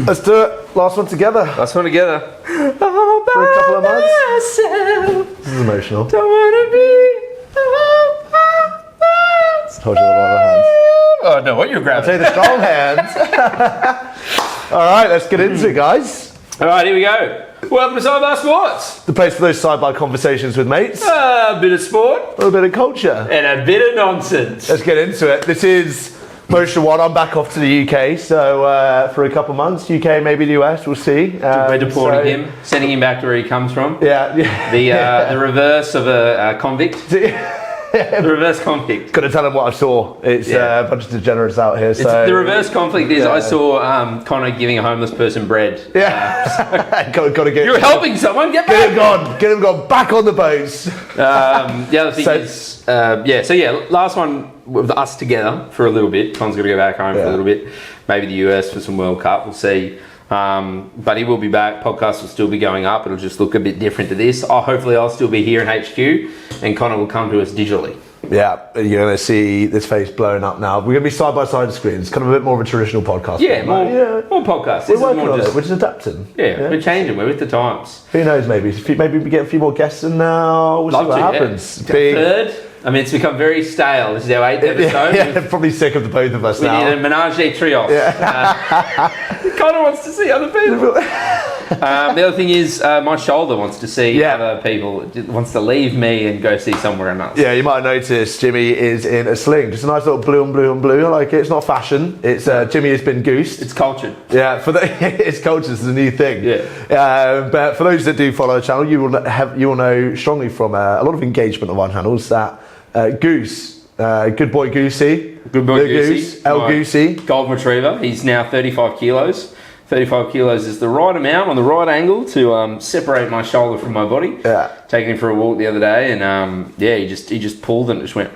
Let's do it. Last one together. Last one together. For a couple of months. This is emotional. Don't wanna be. Told you the other hands. Oh no, what you're grabbing? I'll take the strong hands. All right, let's get into it, guys. All right, here we go. Welcome to Sidebar Sports. The place for those sidebar conversations with mates. A bit of sport. A little bit of culture. And a bit of nonsense. Let's get into it. This is Motion 1. I'm back off to the UK, so for a couple of months. UK, maybe the US, we'll see. We're deporting him, sending him back to where he comes from. Yeah. The reverse of a convict. The reverse conflict. Gotta tell him what I saw. It's a bunch of degenerates out here. So the reverse conflict is I saw Conor giving a homeless person bread. Yeah. Gotta get. You're helping someone. Get back. Get him gone. Back on the boats. The other thing is, last one with us together for a little bit. Con's got to go back home for a little bit. Maybe the US for some World Cup. We'll see. But he will be back. Podcast will still be going up. It'll just look a bit different to this. Hopefully I'll still be here in HQ and Conor will come to us digitally. Yeah, you're going to see this face blowing up now. We're going to be side by side screens. Kind of a bit more of a traditional podcast. Yeah, more podcasts. We're working on it. We're just adapting. Yeah, we're changing. We're with the times. Who knows, maybe we get a few more guests and we'll see what happens. Third. I mean, it's become very stale. This is our 8th episode. Yeah, probably sick of the both of us now. We need a menage a trios. Yeah. Conor wants to see other people. The other thing is, my shoulder wants to see other people. It wants to leave me and go see somewhere else. Yeah, you might have noticed Jimmy is in a sling. Just a nice little blue and blue and blue. I like it. It's not fashion. It's Jimmy has been goosed. It's cultured. Yeah, it's cultured. It's a new thing. Yeah. But for those that do follow the channel, you will know strongly from a lot of engagement on our channels that Goose, good boy Goosey. Good boy Goosey. El Goosey. Golden Retriever. He's now 35 kilos. 35 kilos is the right amount on the right angle to separate my shoulder from my body. Yeah. Taking him for a walk the other day and he just pulled and it just went.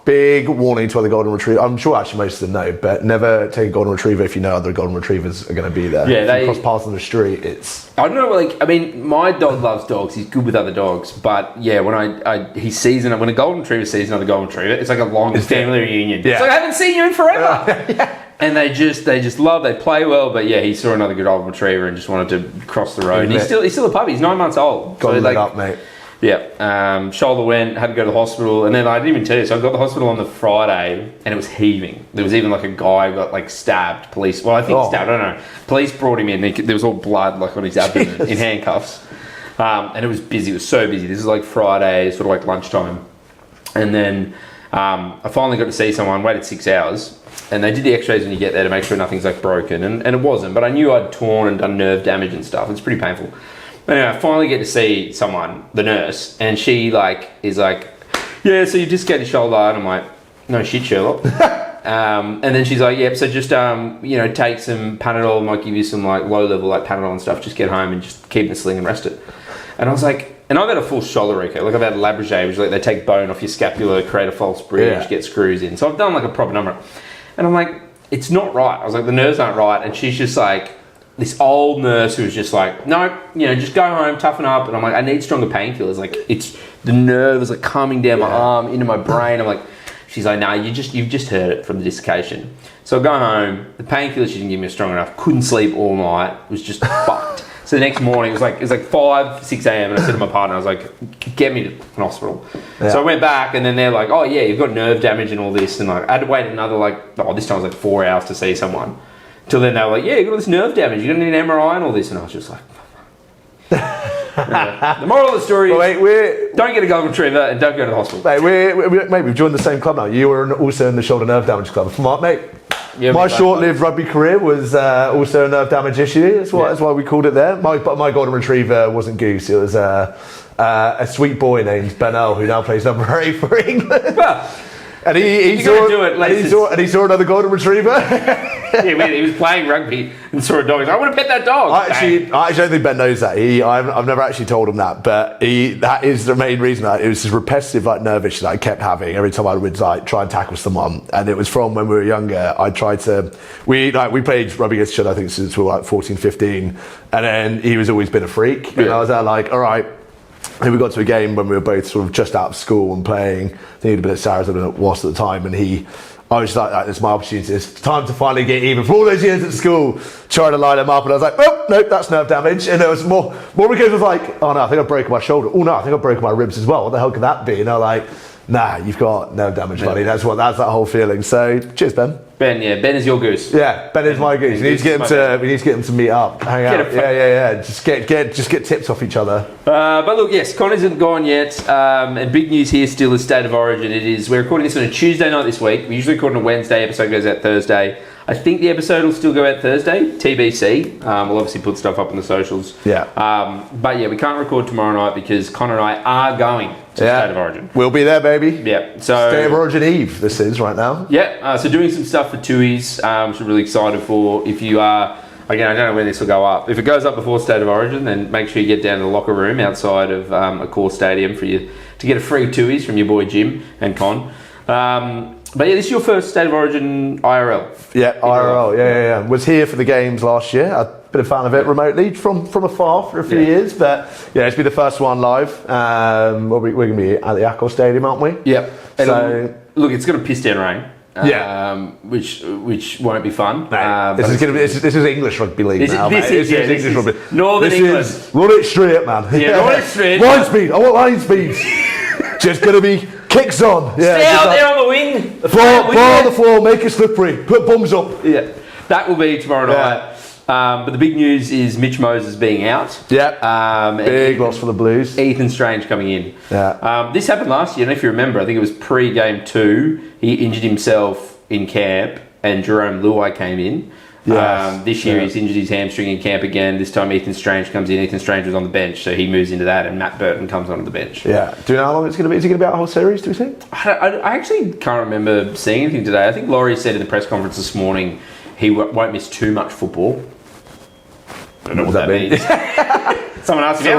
Big warning to other golden retriever. I'm sure actually most of them know, but never take a golden retriever if you know other golden retrievers are going to be there. Yeah, if you cross paths on the street, it's. I don't know. My dog loves dogs. He's good with other dogs, but when when a golden retriever sees another golden retriever, it's like a long family reunion. Yeah. It's like I haven't seen you in forever. And they just love. They play well, but he saw another good golden retriever and just wanted to cross the road. And he's still a puppy. He's 9 months old. Got to leg up, mate. Yeah, shoulder went, had to go to the hospital, and then I didn't even tell you, so I got to the hospital on the Friday, and it was heaving. There was even like a guy who got stabbed, police, stabbed, I don't know. Police brought him in, there was all blood on his abdomen in handcuffs, and it was busy, it was so busy. This is Friday, sort of lunchtime, and then I finally got to see someone, waited 6 hours, and they did the x-rays when you get there to make sure nothing's broken, and it wasn't, but I knew I'd torn and done nerve damage and stuff. It's pretty painful. But anyway, I finally get to see someone, the nurse, and she is yeah, so you just get your shoulder, and I'm like, no shit, Sherlock. And then she's like, yep, so just take some Panadol, might give you some low level Panadol and stuff, just get home and just keep in a sling and rest it. And I was like, and I've had a full shoulder recco, I've had a Labrégé, which they take bone off your scapula, create a false bridge, get screws in. So I've done a proper number. And I'm like, it's not right. I was like, the nerves aren't right. And she's just this old nurse who was just no, just go home, toughen up. And I'm like, I need stronger painkillers. It's the nerve is coming down my arm into my brain. I'm like, she's like, no, you've just heard it from the dislocation. So I go home. The painkillers she didn't give me strong enough. Couldn't sleep all night. Was just fucked. So the next morning it was 5, 6 a.m. and I said to my partner, I was like, get me to an hospital. Yeah. So I went back and then they're like, oh yeah, you've got nerve damage and all this. And I had to wait another this time it was 4 hours to see someone. Till then they were like, yeah, you got all this nerve damage, you're going to need an MRI and all this. And I was just like, the moral of the story is don't get a golden retriever and don't go to the hospital. Mate, we've joined the same club now. You were also in the shoulder nerve damage club. Mate, my short-lived rugby career was also a nerve damage issue. That's why we called it there. My golden retriever wasn't Goose. It was a sweet boy named Benel who now plays number 8 for England. Well, and he saw another golden retriever. He was playing rugby and saw a dog. He's like, I want to pet that dog. I actually don't think Ben knows that. I've never actually told him that, but that is the main reason. It was this repetitive nerve issue that I kept having every time I would try and tackle someone, and it was from when we were younger. I tried to we played rugby against each other, I think since we were 14, 15, and then he was always been a freak, and I was there all right. And we got to a game when we were both sort of just out of school and playing. I think he'd been at Saracen than it was at the time, and I was like, it's my opportunity. It's time to finally get even. For all those years at school, trying to line them up, and I was like, oh, nope, that's nerve damage. And there was more because I was like, oh no, I think I've broken my shoulder. Oh no, I think I've broken my ribs as well. What the hell could that be? And I was like, nah, you've got nerve damage, buddy. That's that whole feeling. So, cheers, Ben. Ben is your goose. Yeah, Ben is my goose. We need to get him to meet up, hang out. Yeah. Just get tips off each other. But look, yes, Conor isn't gone yet. And big news here still is State of Origin. We're recording this on a Tuesday night this week. We usually record on a Wednesday. Episode goes out Thursday. I think the episode will still go out Thursday. TBC. We'll obviously put stuff up on the socials. Yeah. But yeah, we can't record tomorrow night because Conor and I are going to State of Origin. We'll be there, baby. Yeah. So State of Origin Eve. This is right now. Yeah. So doing some stuff for Tui's, which I'm really excited for. If you are, again, I don't know when this will go up. If it goes up before State of Origin, then make sure you get down to the locker room outside of a core stadium for you to get a free Tui's from your boy Jim and Con. But yeah, this is your first State of Origin IRL. Yeah, IRL. Yeah. Was here for the games last year. I've been a fan of it remotely from afar for a few years, but yeah, it's been the first one live. We're going to be at the Accor Stadium, aren't we? Yep. So look, it's going to piss down rain. Which won't be fun. This is English rugby league now. This is English rugby. Northern England. Run it straight, man. Yeah, run it straight. Line speed. I want line speed. Just going to be kicks on. Yeah, stay out there on the wing. Floor on the floor. Make it slippery. Put bums up. Yeah, that will be tomorrow night. But the big news is Mitch Moses being out. Yeah. Big loss for the Blues. Ethan Strange coming in. Yeah. This happened last year, and if you remember, I think it was pre-game 2. He injured himself in camp, and Jerome Luai came in. Yes. This year he's injured his hamstring in camp again. This time Ethan Strange comes in. Ethan Strange was on the bench, so he moves into that, and Matt Burton comes onto the bench. Yeah. Do you know how long it's going to be? Is it going to be out a whole series, do we think? I actually can't remember seeing anything today. I think Laurie said in the press conference this morning he won't miss too much football. I don't know what that means. Someone asked him,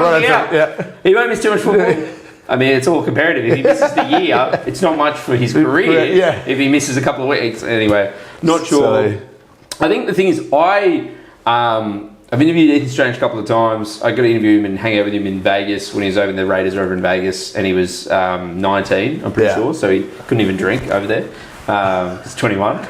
he won't miss too much football. I mean, it's all comparative. If he misses the year, it's not much for his career. Yeah. If he misses a couple of weeks, anyway, not sure. I think the thing is, I've interviewed Ethan Strange a couple of times. I got to interview him and hang out with him in Vegas when he was over in the Raiders over in Vegas, and he was 19, I'm pretty sure, so he couldn't even drink over there. He's 21.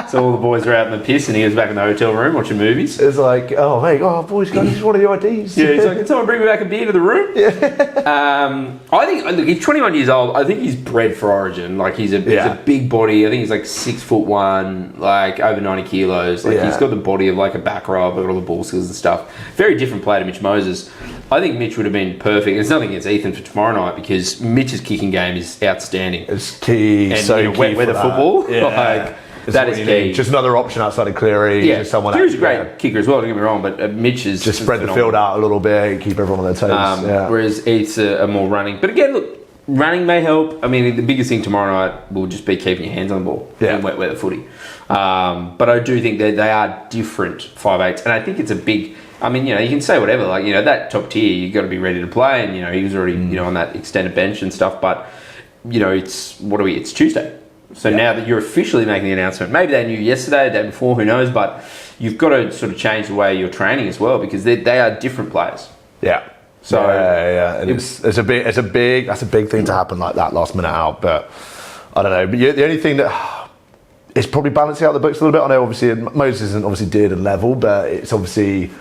So all the boys were out in the piss, and he was back in the hotel room watching movies. It's like, boys, guys, just one of the IDs. Yeah, he's like, can someone bring me back a beer to the room? Yeah. I think, look, he's 21 years old. I think he's bred for Origin. Like, he's a big body. I think he's like 6'1", like over 90 kilos. Like, he's got the body of like a back row, but all the ball skills and stuff. Very different player to Mitch Moses. I think Mitch would have been perfect. It's nothing against Ethan for tomorrow night because Mitch's kicking game is outstanding. It's key. And, so key weather football, that is key. Just another option outside of Cleary. Yeah, Cleary's a great kicker as well. Don't get me wrong, but Mitch is just spread the field out a little bit, keep everyone on their toes. Whereas Eats are more running. But again, look, running may help. I mean, the biggest thing tomorrow night will just be keeping your hands on the ball and wet weather footy. But I do think that they are different 5'8", and I think it's a big. I mean, you can say whatever, like, that top tier, you've got to be ready to play, and, he was already, on that extended bench and stuff, but, it's Tuesday. So now that you're officially making the announcement, maybe they knew yesterday, the day before, who knows, but you've got to sort of change the way you're training as well, because they are different players. Yeah. So and that's a big thing to happen like that last minute out, but I don't know. But the only thing that is probably balancing out the books a little bit, I know obviously Moses isn't obviously dead and level, but it's obviously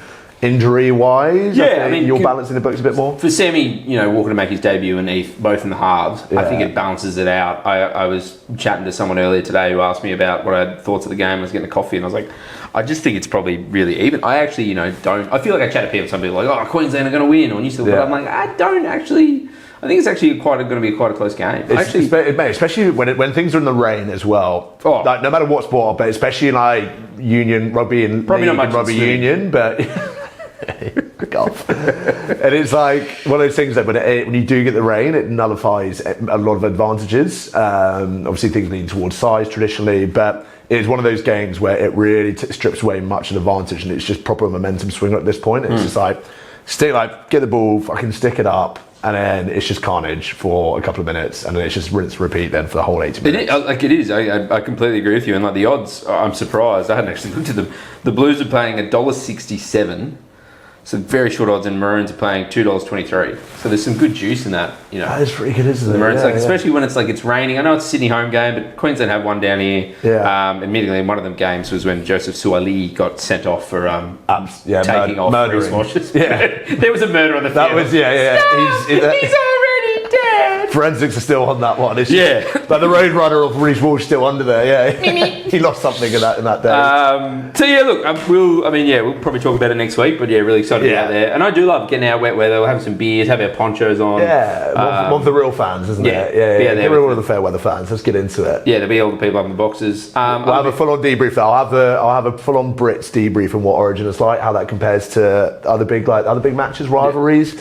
injury-wise, I mean, you're balancing the books a bit more. For Sammy, walking to make his debut and Eve, both in the halves, I think it balances it out. I was chatting to someone earlier today who asked me about what I had thoughts of the game. I was getting a coffee and I was like, I just think it's probably really even. I actually, don't. I feel like I chat to people, some people are like, Queensland are going to win, or New South Wales. But I'm like, I don't actually. I think it's actually going to be quite a close game. Especially when things are in the rain as well. Like, no matter what sport, but especially in like union rugby and probably not much rugby union, but. Golf. And it's like one of those things that when you do get the rain, it nullifies a lot of advantages. Obviously, things lean towards size traditionally, but it's one of those games where it really strips away much of the advantage, and it's just proper momentum swinger at this point. It's just like get the ball, fucking stick it up, and then it's just carnage for a couple of minutes, and then it's just rinse repeat then for the whole 80 minutes. It is. I completely agree with you. And like the odds, I'm surprised. I hadn't actually looked at them. The Blues are paying $1.67 So very short odds, and Maroons are playing $2.23. So there's some good juice in that, you know. That is pretty good, isn't it? Maroons, especially when it's raining. I know it's a Sydney home game, but Queensland have one down here. Yeah. Admittedly, one of them games was when Joseph Suaalii got sent off for taking off murdering. wristwatches. Yeah. There was a murder on the field. That was, He's already dead. Forensics are still on that one. It's Yeah. But the Roadrunner of Reece Walsh still under there, yeah. He lost something in that day. So yeah, look, we'll probably talk about it next week, but yeah, really excited to be out there. And I do love getting out wet weather. We'll have some beers, have our ponchos on. Yeah, one of the real fans, isn't it? Yeah. We're one of the fair weather fans. Let's get into it. Yeah, there'll be all the people up in the boxes. We'll have a full-on debrief though. I'll have a full-on Brits debrief on what Origin is like, how that compares to other big matches, rivalries.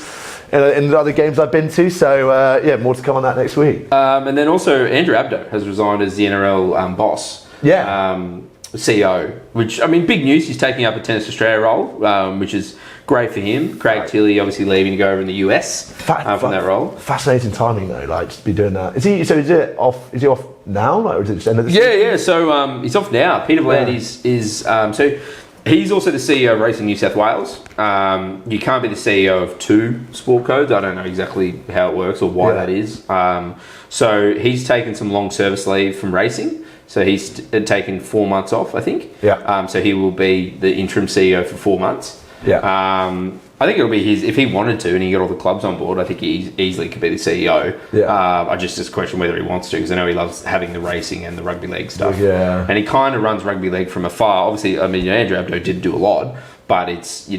In the other games I've been to, so more to come on that next week. And then also Andrew Abdo has resigned as the NRL boss. CEO, which big news. He's taking up a Tennis Australia role, which is great for him. Craig Tilley obviously leaving to go over in the US from that role. Fascinating timing though, just to be doing that. Is he off? Is he off now? Or is it just end of the season? Yeah. So he's off now. Peter Bland is so. He's also the CEO of Racing New South Wales. You can't be the CEO of two sport codes. I don't know exactly how it works or why that is. So he's taken some long service leave from racing. So he's taken 4 months off, I think. So he will be the interim CEO for 4 months. I think it'll be his, if he wanted to and he got all the clubs on board, I think he easily could be the CEO. I just question whether he wants to, because I know he loves having the racing and the rugby league stuff. And he kind of runs rugby league from afar. Obviously, Andrew Abdo did do a lot, but it's,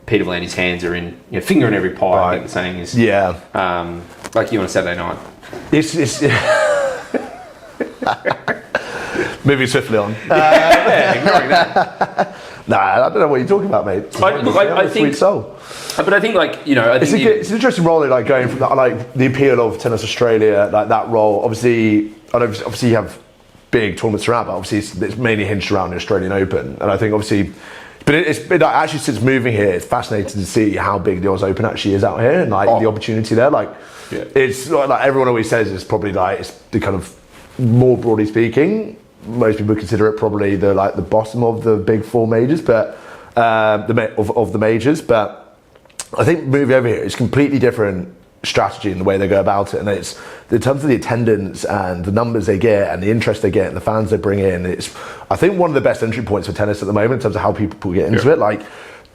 Peter Vland's hands are in, finger in every pie, I think the saying is. Like you on a Saturday night. It's moving swiftly on. Ignoring that. Nah, I don't know what you're talking about, mate. I think, sweet soul. But I think, it's an interesting role, going from that, the appeal of Tennis Australia, that role. Obviously, you have big tournaments around, but obviously it's mainly hinged around the Australian Open. And I think obviously, but it's been actually since moving here, it's fascinating to see how big the Oz Open actually is out here and the opportunity there. It's like everyone always says, it's probably it's the kind of, more broadly speaking, most people consider it probably the bottom of the big four majors, but of the majors. But I think moving over here, it's completely different strategy in the way they go about it, and it's in terms of the attendance and the numbers they get and the interest they get and the fans they bring in. It's, I think, one of the best entry points for tennis at the moment in terms of how people get into it.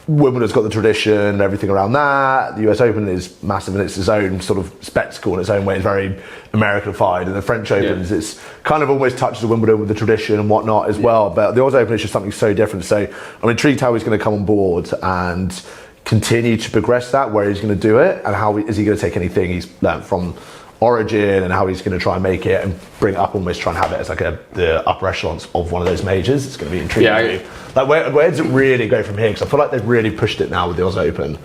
Wimbledon's got the tradition and everything around that. The US Open is massive and it's its own sort of spectacle in its own way. It's very Americanified. And the French Opens, it's kind of almost touches the Wimbledon with the tradition and whatnot as well. But the US Open is just something so different. So I'm intrigued how he's going to come on board and continue to progress that, where he's going to do it, and how is he going to take anything he's learned from Origin and how he's going to try and make it and bring it up, almost try and have it as the upper echelons of one of those majors. It's going to be intriguing. Where does it really go from here? Because I feel like they've really pushed it now with the Oz Open.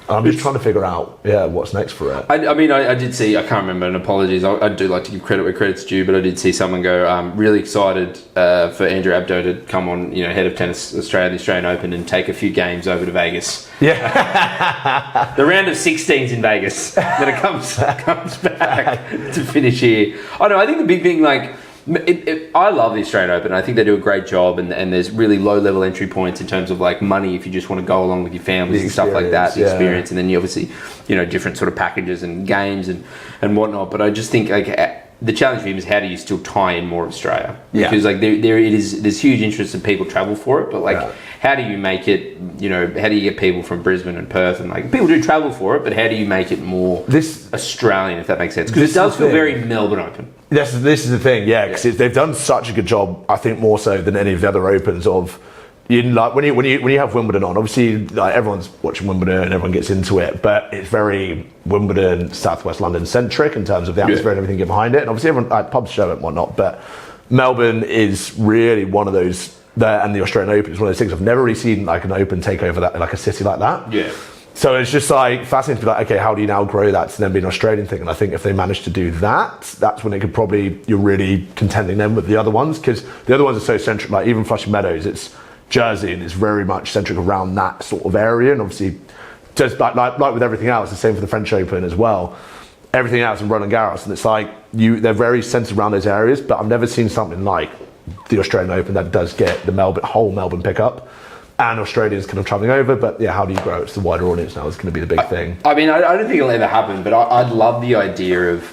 I'm just trying to figure out, what's next for it. I did see, I can't remember, and apologies, I do like to give credit where credit's due, but I did see someone go, really excited for Andrew Abdo to come on, head of Tennis Australia, the Australian Open, and take a few games over to Vegas. Yeah. The round of 16's in Vegas. Then it comes back to finish here. I think the big thing, I love the Australian Open. I think they do a great job, and there's really low level entry points in terms of money if you just want to go along with your families and stuff like that, the experience, and then you obviously different sort of packages and games and whatnot. But I just think the challenge for him is how do you still tie in more of Australia? Because there's huge interest in people travel for it, but how do you make it? How do you get people from Brisbane and Perth and people do travel for it, but how do you make it more Australian, if that makes sense? Because it does feel very Melbourne Open. This is the thing, because they've done such a good job, I think more so than any of the other Opens of, when you have Wimbledon on, obviously everyone's watching Wimbledon and everyone gets into it, but it's very Wimbledon, Southwest London centric in terms of the atmosphere and everything behind it, and obviously everyone pubs show it and whatnot, but Melbourne is really one of those, and the Australian Open is one of those things I've never really seen an Open take over that a city like that. So it's just fascinating to be okay, how do you now grow that to then be an Australian thing? And I think if they manage to do that, that's when it could probably, you're really contending them with the other ones, because the other ones are so centric, even Flushing Meadows, it's Jersey and it's very much centric around that sort of area. And obviously, just like with everything else, the same for the French Open as well. Everything else in Roland Garros, and it's they're very centered around those areas, but I've never seen something like the Australian Open that does get the whole Melbourne pickup. and Australians kind of travelling over. But yeah, how do you grow it to the wider audience now is going to be the big thing. I mean, I don't think it'll ever happen, but I'd love the idea of,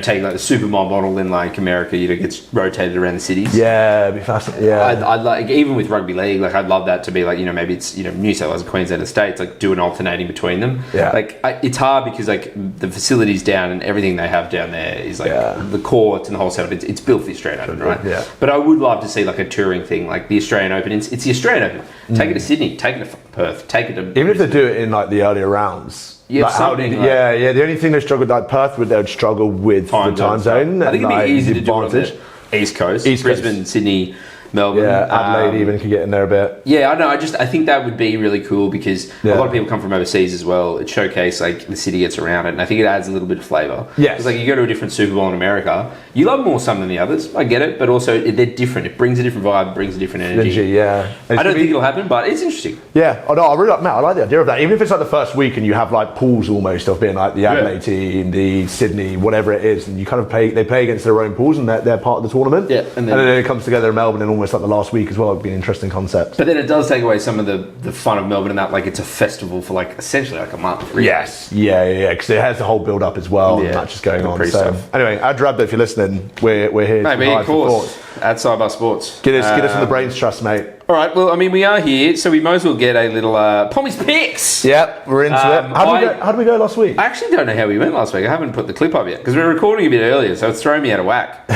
taking like the Supermod model in like America, gets rotated around the cities. Yeah, it'd be fascinating. Yeah, I'd like, even with rugby league, like I'd love that to be like, maybe it's New South Wales and Queensland and States, like do an alternating between them. Yeah, it's hard because like the facilities down and everything they have down there is like the courts and the whole setup. It's built for the Australian Open, right? Yeah. But I would love to see like a touring thing, like the Australian Open. It's the Australian Open. Take it to Sydney, take it to Perth, take it to even if they do it in like the earlier rounds. Yeah, like the only thing they struggled, like Perth, they would struggle with the time zone. I think it'd be easy to do it on the East Coast, Brisbane, Sydney, Melbourne. Yeah, Adelaide even could get in there a bit. Yeah, I know. I think that would be really cool because a lot of people come from overseas as well. It showcases like the city gets around it, and I think it adds a little bit of flavour. Yeah, it's like you go to a different Super Bowl in America, you love more some than the others. I get it, but also they're different. It brings a different vibe, brings a different energy. Yeah, I don't think it'll happen, but it's interesting. Yeah, I really like Matt. I like the idea of that. Even if it's like the first week and you have like pools almost of being like the Adelaide team, the Sydney, whatever it is, and you kind of play against their own pools and they're part of the tournament. Yeah, and then it comes together in Melbourne in almost like the last week as well. It'd be an interesting concept. But then it does take away some of the fun of Melbourne in that like it's a festival for like essentially like a month. Really. Yes, yeah, because it has the whole build up as well and matches going on. So anyway, Andrew Abdo, if you're listening, we're here. Mate, of course. At Sidebar Sports. Get us in the brains trust, mate. All right, well, I mean, we are here, so we might as well get a little Pommie's picks. Yep, we're into it. How did we go last week? I actually don't know how we went last week. I haven't put the clip up yet because we were recording a bit earlier, so it's throwing me out of whack.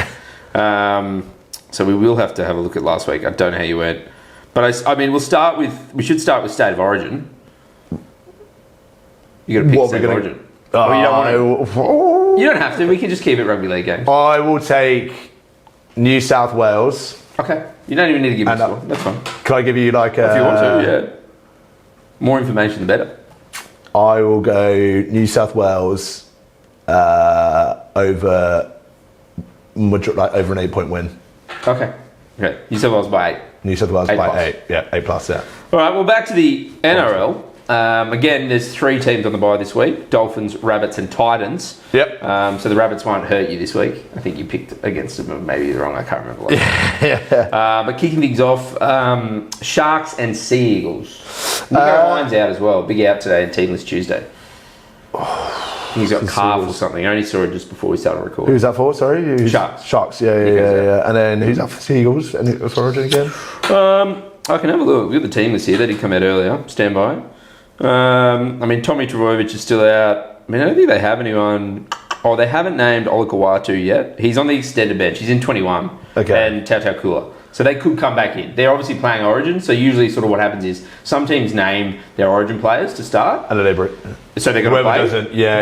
So we will have to have a look at last week. I don't know how you went. But I mean, we should start with State of Origin. You got to pick State of Origin. You don't have to. We can just keep it rugby league games. I will take New South Wales. Okay. You don't even need to give me a score. That's fine. Can I give you like if you want to, yeah. More information, the better. I will go New South Wales over an 8-point win. Okay. New South Wales by 8. New South Wales by 8. Yeah, 8+, yeah. All right, well, back to the NRL. Again, there's 3 teams on the bye this week. Dolphins, Rabbits and Titans. Yep. So the Rabbits won't hurt you this week. I think you picked against them, maybe you're wrong, I can't remember. But kicking things off, Sharks and Sea Eagles. Nico Ryan's out as well. Big out today and Teamless Tuesday. He's got calf or something. I only saw it just before we started recording. Who's that for? Sorry? Sharks, yeah. And then who's that for Seagulls? And what's Origin again? I can have a look. We've got the team list here. They did come out earlier. Stand by. I mean, Tommy Trbojevic is still out. I mean, I don't think they have anyone. Oh, they haven't named Olakawatu yet. He's on the extended bench. He's in 21. Okay. And Tautau Kula. So they could come back in. They're obviously playing Origin, so usually sort of what happens is some teams name their Origin players to start. And then they so they're going to play.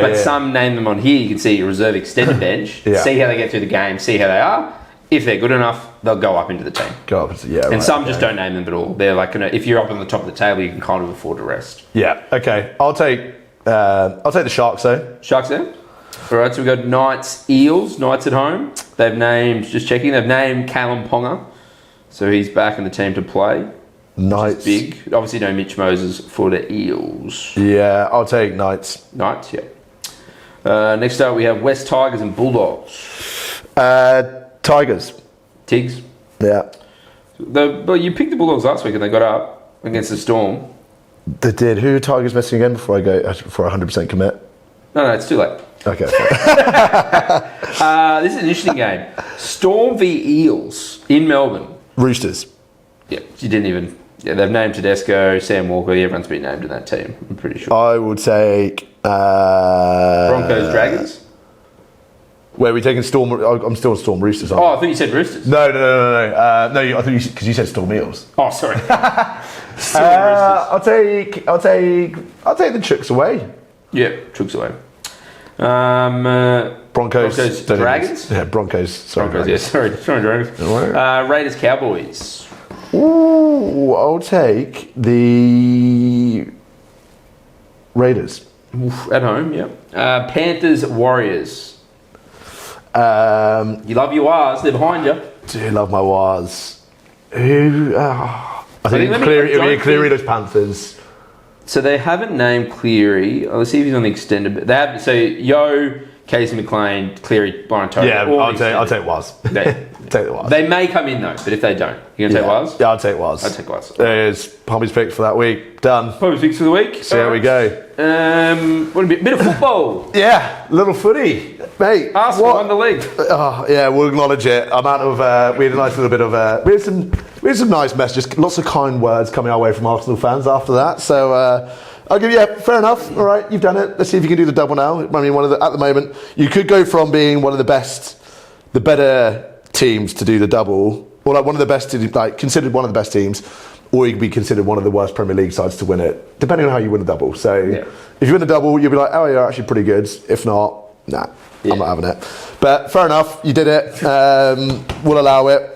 But some name them on here. You can see your reserve extended bench. See how they get through the game. See how they are. If they're good enough, they'll go up into the team. Go up, and some just don't name them at all. They're like, if you're up on the top of the table, you can kind of afford to rest. Yeah. Okay. I'll take the Sharks though. Sharks there. All right. So we've got Knights, Eels. Knights at home. They've named Callum Ponga. So he's back in the team to play. Knights. Big. Obviously no Mitch Moses for the Eels. Yeah, I'll take Knights. Knights, yeah. Next up we have West Tigers and Bulldogs. Tigers. Tigs. Yeah. But you picked the Bulldogs last week and they got up against the Storm. They did. Who are Tigers messing again before I go for 100% commit? No, it's too late. Okay. This is an interesting game. Storm v Eels in Melbourne. Roosters. Yeah, you didn't even. Yeah, they've named Tedesco, Sam Walker. Everyone's been named in that team. I'm pretty sure. I would take Broncos, Dragons. Where are we taking Storm? I'm still on Storm Roosters. I thought you said Roosters. No. No, I think because you said Storm Eels. Oh, sorry. I'll take the Chooks away. Yeah, Chooks away. Broncos, Dragons. Yeah, Broncos. Sorry, Broncos. Dragons. Yeah, sorry, Dragons. Raiders, Cowboys. Ooh, I'll take the Raiders. At home, yeah. Panthers, Warriors. You love your Wars, they're behind you. Do love my Wars. Who? I think Cleary, those Panthers. So they haven't named Cleary. Let's see if he's on the extended. They have. So Yo, Casey McLean, Cleary, Byron Tony. Yeah, I'll take Was. Take the Was. They may come in though, but if they don't, you're going to take Was? Yeah, I'll take Was. I'll take Was. There's Pommie's picks for that week. Done. Pommie's picks for the week. So there we go. What a bit of football. Yeah, little footy, mate. Arsenal won the league. Yeah, we'll acknowledge it. We had a nice little bit of we had some nice messages, lots of kind words coming our way from Arsenal fans after that. So I'll give you fair enough. All right, you've done it. Let's see if you can do the double now. I mean, at the moment, you could go from being one of the better teams to do the double, or like one of the best considered one of the best teams, or you could be considered one of the worst Premier League sides to win it, depending on how you win a double. So if you win a double, you'll be like, oh, you're actually pretty good. If not, nah, I'm not having it. But fair enough, you did it. We'll allow it.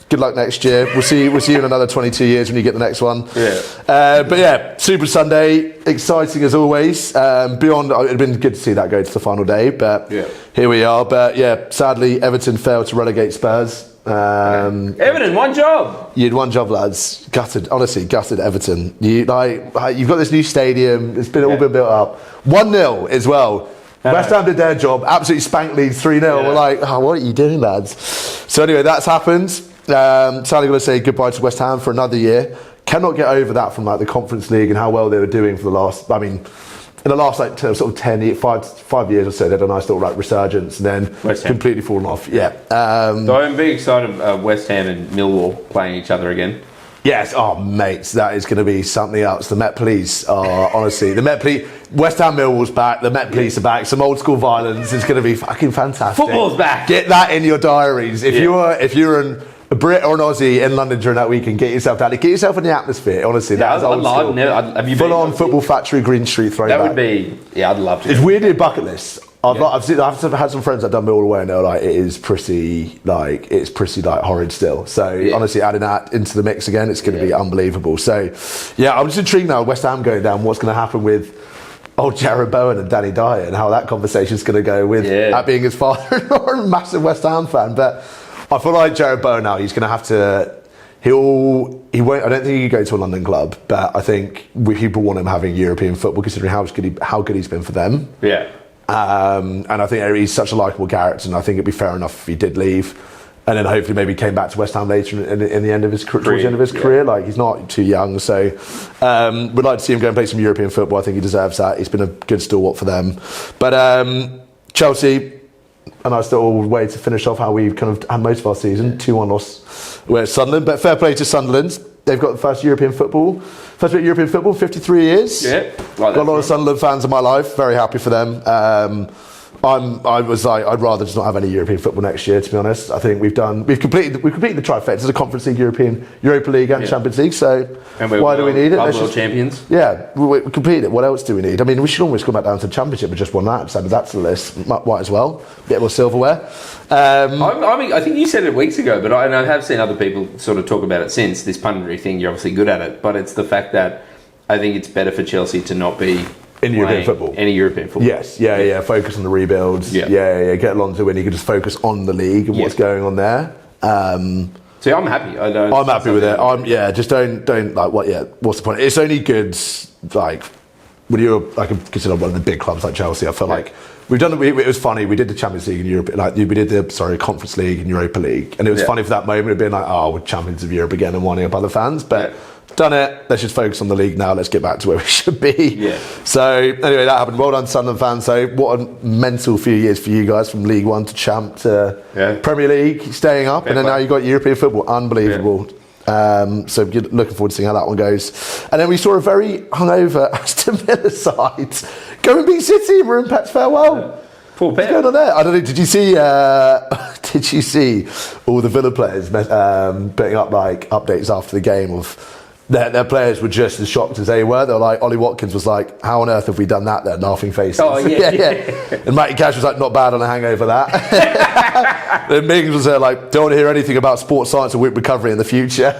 Good luck next year. We'll see you in another 22 years when you get the next one. But yeah, Super Sunday, exciting as always. Beyond, it'd been good to see that go to the final day, but here we are. But yeah, sadly, Everton failed to relegate Spurs. Everton, one job. You had one job, lads. Gutted, honestly, gutted Everton. You've got this new stadium. It's all been built up. 1-0 as well. West Ham did their job. Absolutely spanked Leeds 3-0. We're like, what are you doing, lads? So anyway, that's happened. Sadly, going to say goodbye to West Ham for another year. Cannot get over that from the Conference League and how well they were doing for the last. I mean, in the last sort of 10 years, five years or so, they had a nice little resurgence and then completely fallen off. Yeah. So I'm very excited. West Ham and Millwall playing each other again. Yes, mates, that is going to be something else. The Met Police are honestly West Ham Millwall's back. The Met Police are back. Some old school violence is going to be fucking fantastic. Football's back. Get that in your diaries. If you're a Brit or an Aussie in London during that weekend, get yourself down. Get yourself in the atmosphere. Honestly, that is old school. Have you full on Football Factory Green Street throwback. That would be. Yeah, I'd love to. It's weirdly a bucket list. I've had some friends that have done Millwall away and they're like, it's pretty horrid still. So honestly, adding that into the mix again, it's going to be unbelievable. So yeah, I'm just intrigued now. West Ham going down. What's going to happen with old Jared Bowen and Danny Dyer and how that conversation's going to go with that being his father or a massive West Ham fan. But I feel like Jared Bowen now, he's going to have to. He won't. I don't think he can go to a London club, but I think people want him having European football, considering how good he's been for them. Yeah. And I think he's such a likeable character, and I think it'd be fair enough if he did leave, and then hopefully maybe came back to West Ham later in the end of his career, towards the end of his career. Like, he's not too young, so we'd like to see him go and play some European football. I think he deserves that. He's been a good stalwart for them. But Chelsea. And I still way to finish off how we've kind of had most of our season. 2-1 loss where Sunderland. But fair play to Sunderland. They've got the first bit of European football, 53 years. Yeah. Got a lot of Sunderland fans in my life. Very happy for them. I'd rather just not have any European football next year, to be honest. I think we've completed the trifecta. It's a Conference League, Europa League and Champions League, so why do we need it? Let's world champions. Yeah, we completed it. What else do we need? I mean, we should almost come back down to the Championship and just won that. So that's the list. Might as well. Bit more silverware. I think you said it weeks ago, but I have seen other people sort of talk about it since. This punditry thing, you're obviously good at it, but it's the fact that I think it's better for Chelsea to not be any European football. Yes, yeah. Focus on the rebuilds. Yeah. Get Alonso when you can just focus on the league and what's going on there. So I'm happy. I'm happy with it. Just don't like what. Yeah, what's the point? It's only good like when you're considered one of the big clubs like Chelsea. I feel like we've done. It was funny. We did the Champions League in Europe. We did the Conference League and Europa League, and it was funny for that moment of being like, we're champions of Europe again and winding up other fans, but. Done it. Let's just focus on the league now. Let's get back to where we should be. Yeah. So anyway, that happened. Well done, Sunderland fans. So what a mental few years for you guys, from League One to Champ to Premier League, staying up, and then now you've got European football. Unbelievable. So looking forward to seeing how that one goes. And then we saw a very hungover Aston Villa side go and beat City. We're in Pep's farewell. Poor Pep. What's going on there? I don't know. Did you see? Did you see all the Villa players putting up updates after the game of? Their players were just as shocked as they were. They were like, Ollie Watkins was like, how on earth have we done that there? Laughing faces. Oh, yeah. And Matty Cash was like, not bad on a hangover, that. Then Mings was there like, don't want to hear anything about sports science or whip recovery in the future.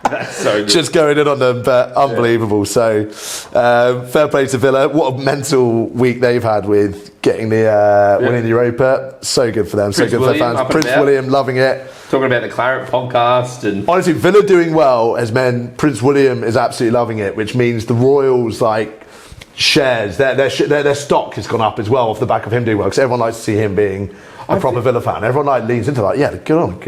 That's so good. Just going in on them, but unbelievable. So, fair play to Villa. What a mental week they've had with getting the winning the Europa. So good for them. So good for their fans. Prince William loving it. Talking about the Claret podcast and honestly, Villa doing well has meant Prince William is absolutely loving it, which means the Royals shares, their stock has gone up as well off the back of him doing well, because everyone likes to see him being a proper Villa fan. Everyone like leans into that. Yeah, good on.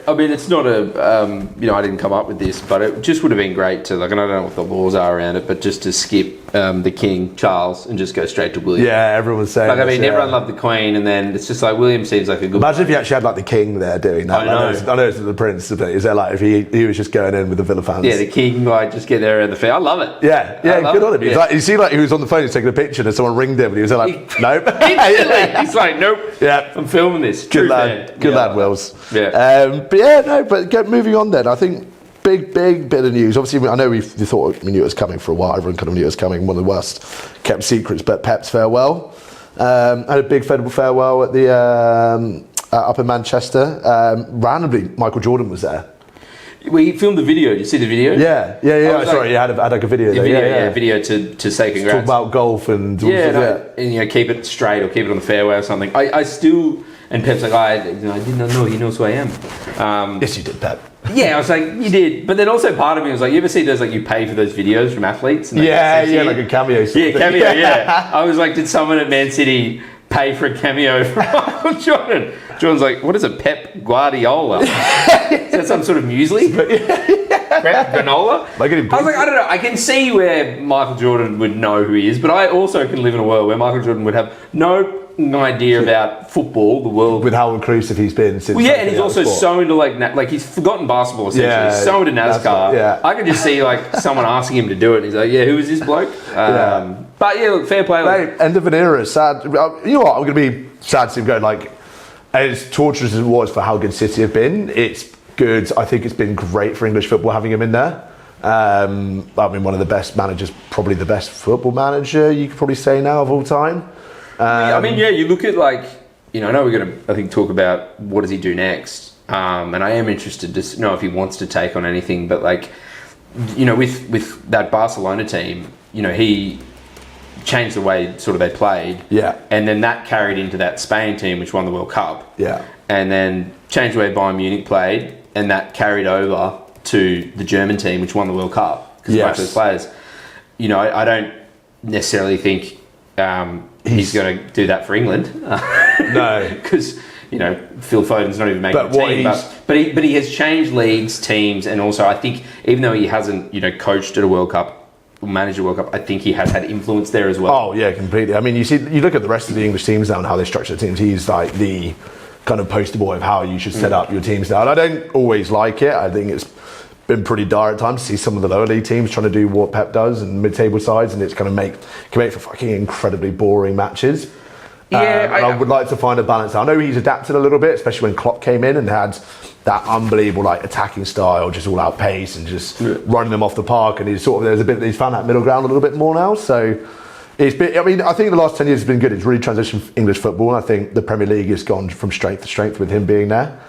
I mean, it's not a, I didn't come up with this, but it just would have been great to, like, and I don't know what the laws are around it, but just to skip the King, Charles, and just go straight to William. Yeah, everyone's saying like, I mean, everyone loved the Queen, and then it's just like, William seems like a good Imagine if you actually had, like, the King there doing that. I know it's the Prince, but is there, like, if he was just going in with the Villa fans? Yeah, the King, like, just get there around the fair. I love it. Yeah, good on him. Yeah. Like, you see, like, he was on the phone, he was taking a picture, and someone ringed him, and he was like, nope. Instantly, he's like, nope. Yeah, I'm filming this. Good lad, Wills. Yeah. But moving on then, I think big bit of news. Obviously, I know we knew it was coming for a while. Everyone kind of knew it was coming. One of the worst kept secrets, but Pep's farewell. Had a big farewell at the up in Manchester. Randomly, Michael Jordan was there. We filmed the video. Did you see the video? Yeah. Sorry, you had like a video. Video to say congrats. Talk about golf and and keep it straight or keep it on the fairway or something. I still. And Pep's like, I did not know. He knows who I am. Yes, you did, Pep. Yeah, I was like, you did. But then also part of me was like, you ever see those, like, you pay for those videos from athletes? And like a cameo. Yeah. I was like, did someone at Man City pay for a cameo from Michael Jordan? Jordan's like, what is a Pep Guardiola? Is that some sort of muesli? Granola? I was like, I don't know. I can see where Michael Jordan would know who he is, but I also can live in a world where Michael Jordan would have no idea about football, the world. With how inclusive he's been since. Well, yeah, and he's also so into like he's forgotten basketball essentially. Yeah, he's so into NASCAR. I could just see like someone asking him to do it, and he's like, "Yeah, who is this bloke?" But yeah, look, fair play. Mate, end of an era. Sad. You know what? I'm going to be sad to see him go. Like, as torturous as it was for how good City have been, it's good. I think it's been great for English football having him in there. I mean, one of the best managers, probably the best football manager you could probably say now of all time. I mean, you look at, like, I know we're going to, I think, talk about what does he do next. And I am interested to know if he wants to take on anything. But, like, with that Barcelona team, he changed the way sort of they played. Yeah. And then that carried into that Spain team, which won the World Cup. Yeah. And then changed the way Bayern Munich played. And that carried over to the German team, which won the World Cup. Because of those players. I don't necessarily think... he's going to do that for England. No, because Phil Foden's not even making the team. But he has changed leagues, teams, and also I think even though he hasn't coached at a World Cup or managed a World Cup, I think he has had influence there as well. Oh yeah, completely. I mean, you look at the rest of the English teams now and how they structure the teams. He's like the kind of poster boy of how you should set up your teams now. And I don't always like it. I think it's been pretty dire at times to see some of the lower league teams trying to do what Pep does and mid-table sides, and it's kind of can make for fucking incredibly boring matches. I would like to find a balance. I know he's adapted a little bit, especially when Klopp came in and had that unbelievable like attacking style, just all out pace and just running them off the park. And he's found that middle ground a little bit more now. So I think the last 10 years has been good. It's really transitioned English football, and I think the Premier League has gone from strength to strength with him being there.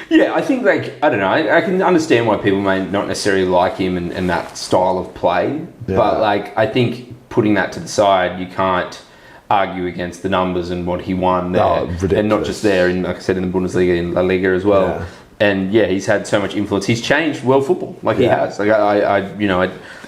Yeah, I think, I don't know, I can understand why people may not necessarily like him and that style of play, but, I think putting that to the side, you can't argue against the numbers and what he won there, and not just there, like I said, in the Bundesliga, in La Liga as well. Yeah. And, he's had so much influence. He's changed world football, he has.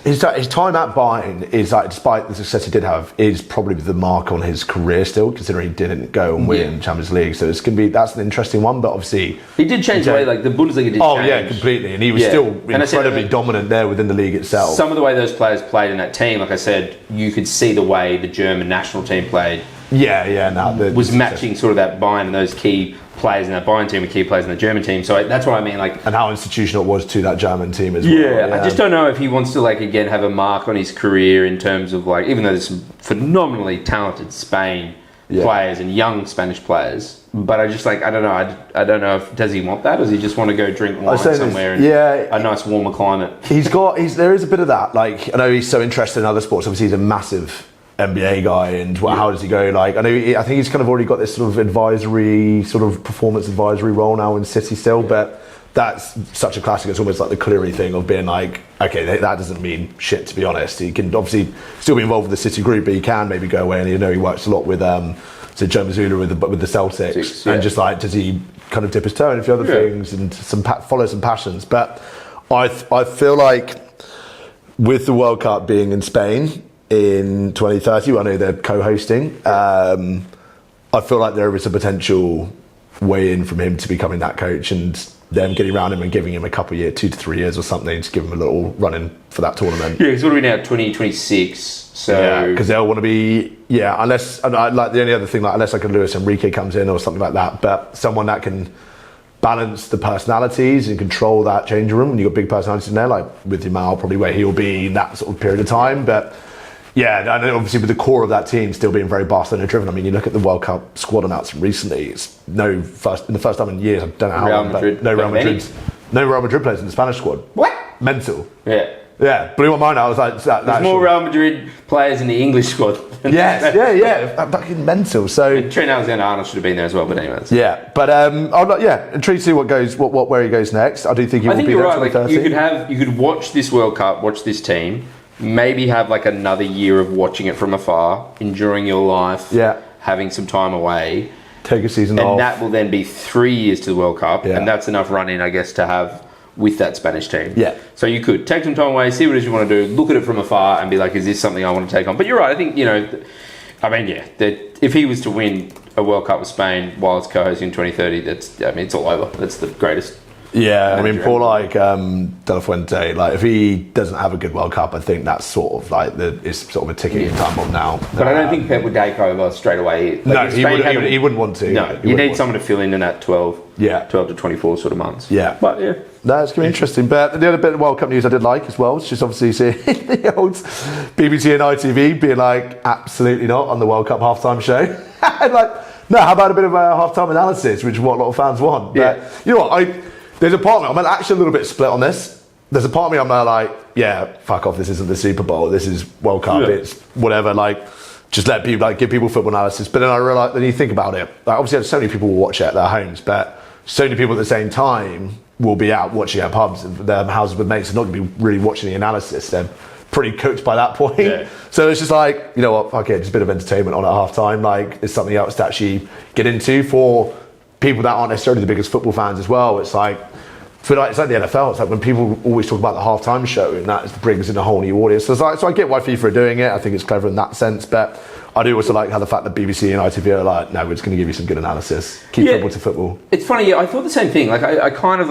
His time at Bayern is despite the success he did have, is probably the mark on his career still, considering he didn't go and win Champions League. So that's an interesting one. But obviously, he did change the way the Bundesliga did. Oh yeah, completely, and he was still incredibly dominant there within the league itself. Some of the way those players played in that team, like I said, you could see the way the German national team played. Was matching sort of that Bayern and those key players in that Bayern team and key players in the German team. So that's what I mean. And how institutional it was to that German team as well. Yeah, I just don't know if he wants to again have a mark on his career in terms of even though there's some phenomenally talented Spain players and young Spanish players. But I just I don't know. I don't know if does he want that, or does he just want to go drink wine somewhere in a nice warmer climate? There is a bit of that. I know he's so interested in other sports. Obviously, he's a massive NBA guy, and how does he go? I think he's kind of already got this sort of performance advisory role now in City still, but that's such a classic. It's almost like the Cleary thing of being okay, that doesn't mean shit, to be honest. He can obviously still be involved with the City group, but he can maybe go away, and he works a lot with Joe Mazzulla with the Celtics, and just does he kind of dip his toe in a few other things and follow some passions. But I feel like with the World Cup being in Spain, in 2030. I know they're co-hosting. I feel like there is a potential way in from him to becoming that coach, and them getting around him and giving him a couple of years, 2 to 3 years or something, to give him a little run in for that tournament. Yeah, because what are we now, 2026? So because they'll want to be, unless, and I like the only other thing, like unless like a Luis Enrique comes in or something like that, but someone that can balance the personalities and control that changing room. And you've got big personalities in there, like with Jamal, probably where he'll be in that sort of period of time. But yeah, and obviously with the core of that team still being very Barcelona driven. I mean, you look at the World Cup squad announcement recently. It's in the first time in years. I don't know how long, but no Real Madrid players in the Spanish squad. What? Mental. Yeah. Blew my mind. I was like, there's more Real Madrid players in the English squad. Yeah. Fucking mental. So Trent Alexander-Arnold should have been there as well, but anyways. Yeah, but I'm intrigued to see where he goes next. I do think he will be there. I think you're right. Like, you could watch this World Cup, watch this team, maybe have like another year of watching it from afar, enjoying your life, having some time away, take a season off, and that will then be 3 years to the World Cup, and that's enough running, I guess, to have with that Spanish team. Yeah. So you could take some time away, see what it is you want to do, look at it from afar, and be like, is this something I want to take on? But you're right. I think that if he was to win a World Cup with Spain while it's co-hosting in 2030, it's all over. That's the greatest. Yeah, I mean, poor like De La Fuente, like if he doesn't have a good World Cup, I think that's sort of like it's sort of a ticking time bomb now. But I don't think Pep would take over straight away. Like he wouldn't want to. No, you need someone to fill in that 12 to 24 sort of months. Yeah. But yeah. No, it's going to be interesting. But the other bit of World Cup news I did like as well was just obviously seeing the old BBC and ITV being like, absolutely not on the World Cup halftime show. And like, no, how about a bit of a halftime analysis, which is what a lot of fans want. But you know what, there's a part of me, I'm actually a little bit split on this. There's a part of me, I'm like, fuck off, this isn't the Super Bowl, this is World Cup, it's whatever, like, just let people, like, give people football analysis. But then I realise, then you think about it, like, obviously so many people will watch it at their homes, but so many people at the same time will be out watching at pubs and their houses with mates are not going to be really watching the analysis. They're pretty cooked by that point. Yeah. So it's just like, you know what, fuck it, just a bit of entertainment on at half time. Like, it's something else to actually get into for people that aren't necessarily the biggest football fans as well. It's like, it's like the NFL. It's like when people always talk about the halftime show, and that brings in a whole new audience. So I get why FIFA are doing it. I think it's clever in that sense, but I do also like how the fact that BBC and ITV are like, no, we're just going to give you some good analysis. Keep football to football. It's funny, I thought the same thing. Like, I'm kind of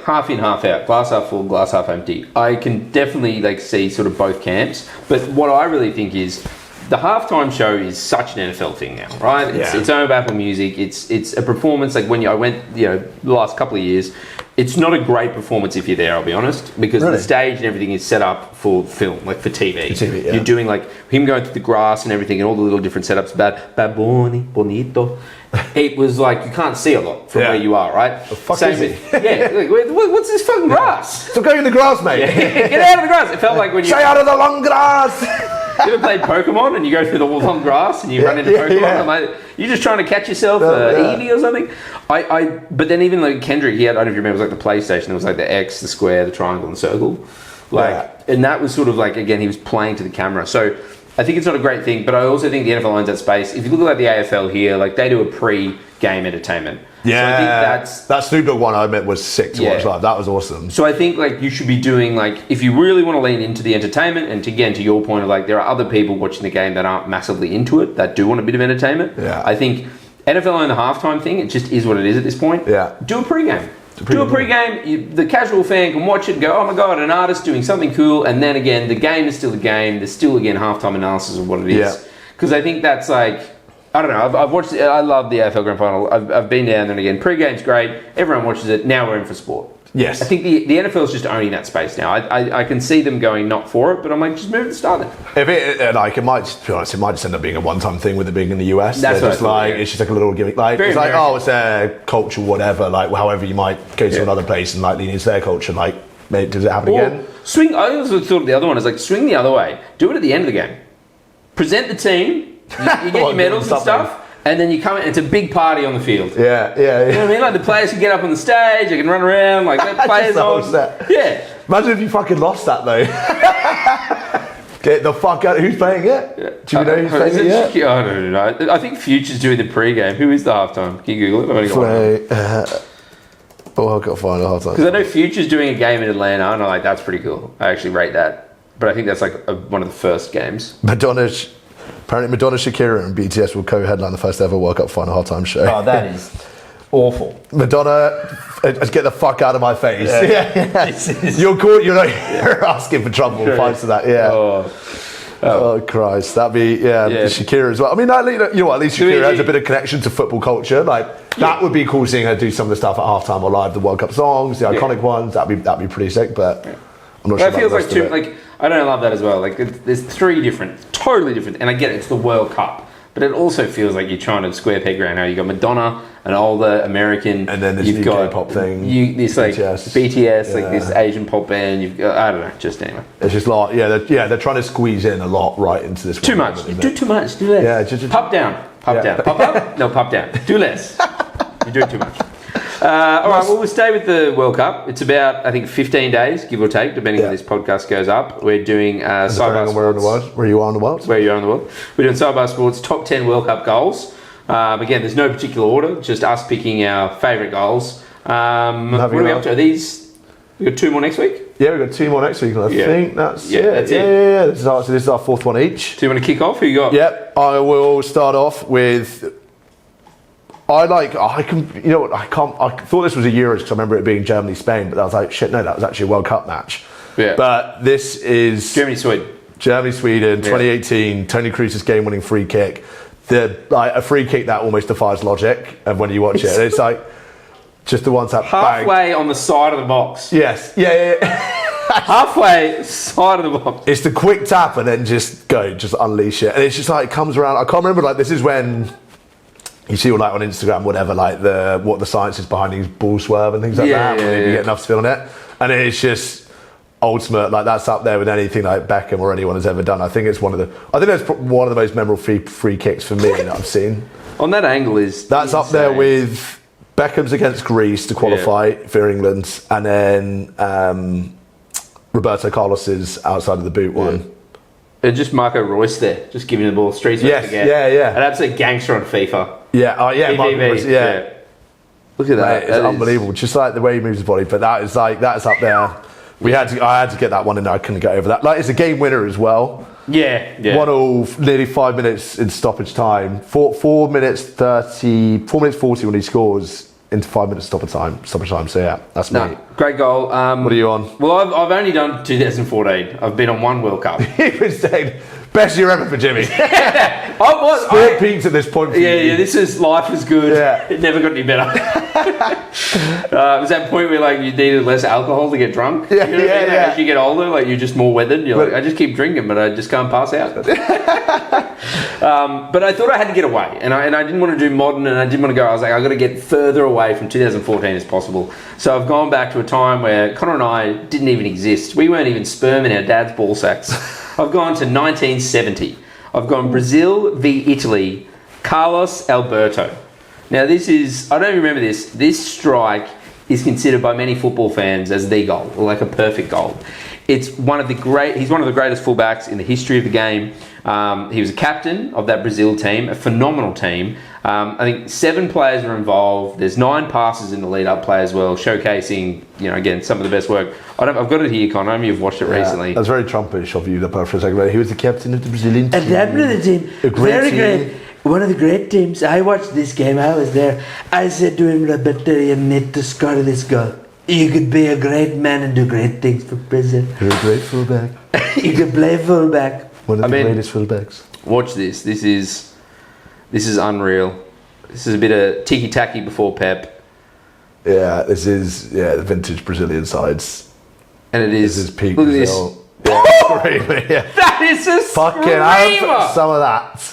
half in, half out. Glass half full, glass half empty. I can definitely see sort of both camps. But what I really think is, the halftime show is such an NFL thing now, right? It's owned by Apple Music. It's a performance. Like when I went, the last couple of years, it's not a great performance if you're there. I'll be honest, because the stage and everything is set up for film, like for TV. You're doing like him going through the grass and everything, and all the little different setups. Bad bonito. It was like you can't see a lot from where you are, right? The fuck is it? Like, what's this fucking grass? Stop going in the grass, mate. Get out of the grass. It felt like when you stay out of the long grass. You ever played Pokemon and you go through the long grass and you run into Pokemon? And like, you're just trying to catch yourself Eevee or something. But then even like Kendrick, he had, I don't know if you remember, it was like the PlayStation. It was like the X, the square, the triangle, and the circle. And that was sort of like, again, he was playing to the camera. So I think it's not a great thing, but I also think the NFL owns that space. If you look at like the AFL here, like they do a pre-game entertainment. Yeah, so I think that Snoop Dogg one I admit was sick to watch live. That was awesome. So I think like you should be doing like, if you really want to lean into the entertainment, and again to your point of like there are other people watching the game that aren't massively into it, that do want a bit of entertainment. Yeah. I think NFL own the halftime thing, it just is what it is at this point. Yeah. Do a pre-game. Do a pre-game, the casual fan can watch it and go, oh my god, an artist doing something cool, and then again, the game is still the game, there's still again halftime analysis of what it is. Because I think that's like, I don't know, I've watched it, I love the AFL Grand Final, I've been down there and again, pre-game's great, everyone watches it, now we're in for sport. Yes. I think the NFL is just owning that space now. I can see them going not for it, but I'm like, just move the start there. It might, to be honest, it might just end up being a one-time thing with it being in the US. That's what just like, it's just like a little gimmick. Like, it's like, oh, it's their culture, whatever. Like, however you might go to another place and like lean into their culture. Like, maybe, does it happen again? Swing. I also thought the other one is like swing the other way. Do it at the end of the game. Present the team. You get your medals and stuff. And then you come in, it's a big party on the field. Yeah. You know what I mean? Like the players can get up on the stage, they can run around, like let players on. Yeah. Imagine if you fucking lost that though. Get the fuck out. Who's playing it? Do you know who's playing it yet? I don't know. I think Future's doing the pre-game. Who is the halftime? Can you Google it? I've got to find a halftime. Because I know Future's doing a game in Atlanta, and I'm like, that's pretty cool. I actually rate that. but I think that's like one of the first games. Apparently Madonna, Shakira and BTS will co-headline the first ever World Cup final halftime show. Oh, that is awful. Madonna, get the fuck out of my face. Yeah. You're asking for trouble. Fights to that, yeah. Oh Christ, that'd be Shakira as well. I mean, at least Shakira has a bit of connection to football culture. Like that would be cool seeing her do some of the stuff at halftime or live, the World Cup songs, the iconic ones. That'd be pretty sick. But I'm not sure. It feels like too. Like I don't love that as well. Like there's three totally different, and I get it. It's the World Cup, but it also feels like you're trying to square peg around how you got Madonna, an older American, and then you've got pop thing. This like BTS, like this Asian pop band. You've got I don't know. Just anyway. It's just like they're trying to squeeze in a lot right into this. Too much. You do too much. Do less. Yeah, just pop down. Pop down. Pop up. No, pop down. Do less. You're doing too much. All right, well, we'll stay with the World Cup. It's about, I think, 15 days, give or take, depending on when this podcast goes up. We're doing Sidebar Sports. Where you are in the world. Where you are in the world. We're doing Sidebar Sports top 10 World Cup goals. Again, there's no particular order, just us picking our favourite goals. What are we up to? Are these... We've got 2 more next week? Yeah, we've got 2 more next week. I think that's it. That's it. Yeah. This is our 4th one each. Do you want to kick off? Who you got? Yep, I will start off with... I thought this was a Euros because I remember it being Germany-Spain, but I was like, shit, no, that was actually a World Cup match. Yeah. But this is... Germany-Sweden, 2018, Toni Kroos' game-winning free kick. A free kick that almost defies logic of when you watch it. It's like, just the ones that halfway on the side of the box. Yes. Yeah. Halfway side of the box. It's the quick tap and then just unleash it. And it's just like, it comes around. I can't remember, like, this is when... You see, like on Instagram, whatever, like what the science is behind these ball swerve and things like that. You get enough to feel on it, and it's just ultimate. Like that's up there with anything like Beckham or anyone has ever done. I think that's one of the most memorable free kicks for me that I've seen. On that angle that's up there with Beckham's against Greece to qualify for England, and then Roberto Carlos's outside of the boot one. And just Marco Reus there, just giving the ball straight to yeah. An absolute gangster on FIFA. Yeah, Marco Reus, yeah. Look at that. It's unbelievable. Just like the way he moves his body, but that's up there. I had to get that one in there. I couldn't get over that. Like it's a game winner as well. Yeah. 1-1, nearly 5 minutes in stoppage time. 4 minutes 40 when he scores into 5 minutes stoppage time. So yeah, that's me. Great goal. What are you on? Well, I've only done 2014. I've been on 1 World Cup. You've been saying best year ever for Jimmy. Sport peaks at this point. For you. This is life is good. Yeah. It never got any better. It was that point where like you needed less alcohol to get drunk. Yeah, As you get older, like you're just more weathered. You're like, I just keep drinking, but I just can't pass out. But I thought I had to get away, and I didn't want to do modern, and I didn't want to go. I was like, I've got to get further away from 2014 as possible. So I've gone back to a time where Conor and I didn't even exist. We weren't even sperm in our dad's ball sacks. I've gone to 1970. I've gone Brazil v Italy, Carlos Alberto. Now this is, I don't remember this. This strike is considered by many football fans as the goal, or like a perfect goal. It's he's one of the greatest fullbacks in the history of the game. He was a captain of that Brazil team, a phenomenal team. I think 7 players were involved. There's 9 passes in the lead-up play as well, showcasing, again, some of the best work. I've got it here, Conor. I mean, you've watched it recently. That's very Trumpish of you, the for a second. He was the captain of the Brazilian team. And that was the team. Very great. One of the great teams. I watched this game. I was there. I said to him, Roberto, you need to score this goal. You could be a great man and do great things for Brazil. You're a great fullback. You could play fullback. One of the greatest fullbacks. Watch this. This is unreal. This is a bit of tiki-taki before Pep. Yeah, this is the vintage Brazilian sides. And it is. This is peak Look Brazil. At this. Yeah. That is a fucking screamer. Some of that.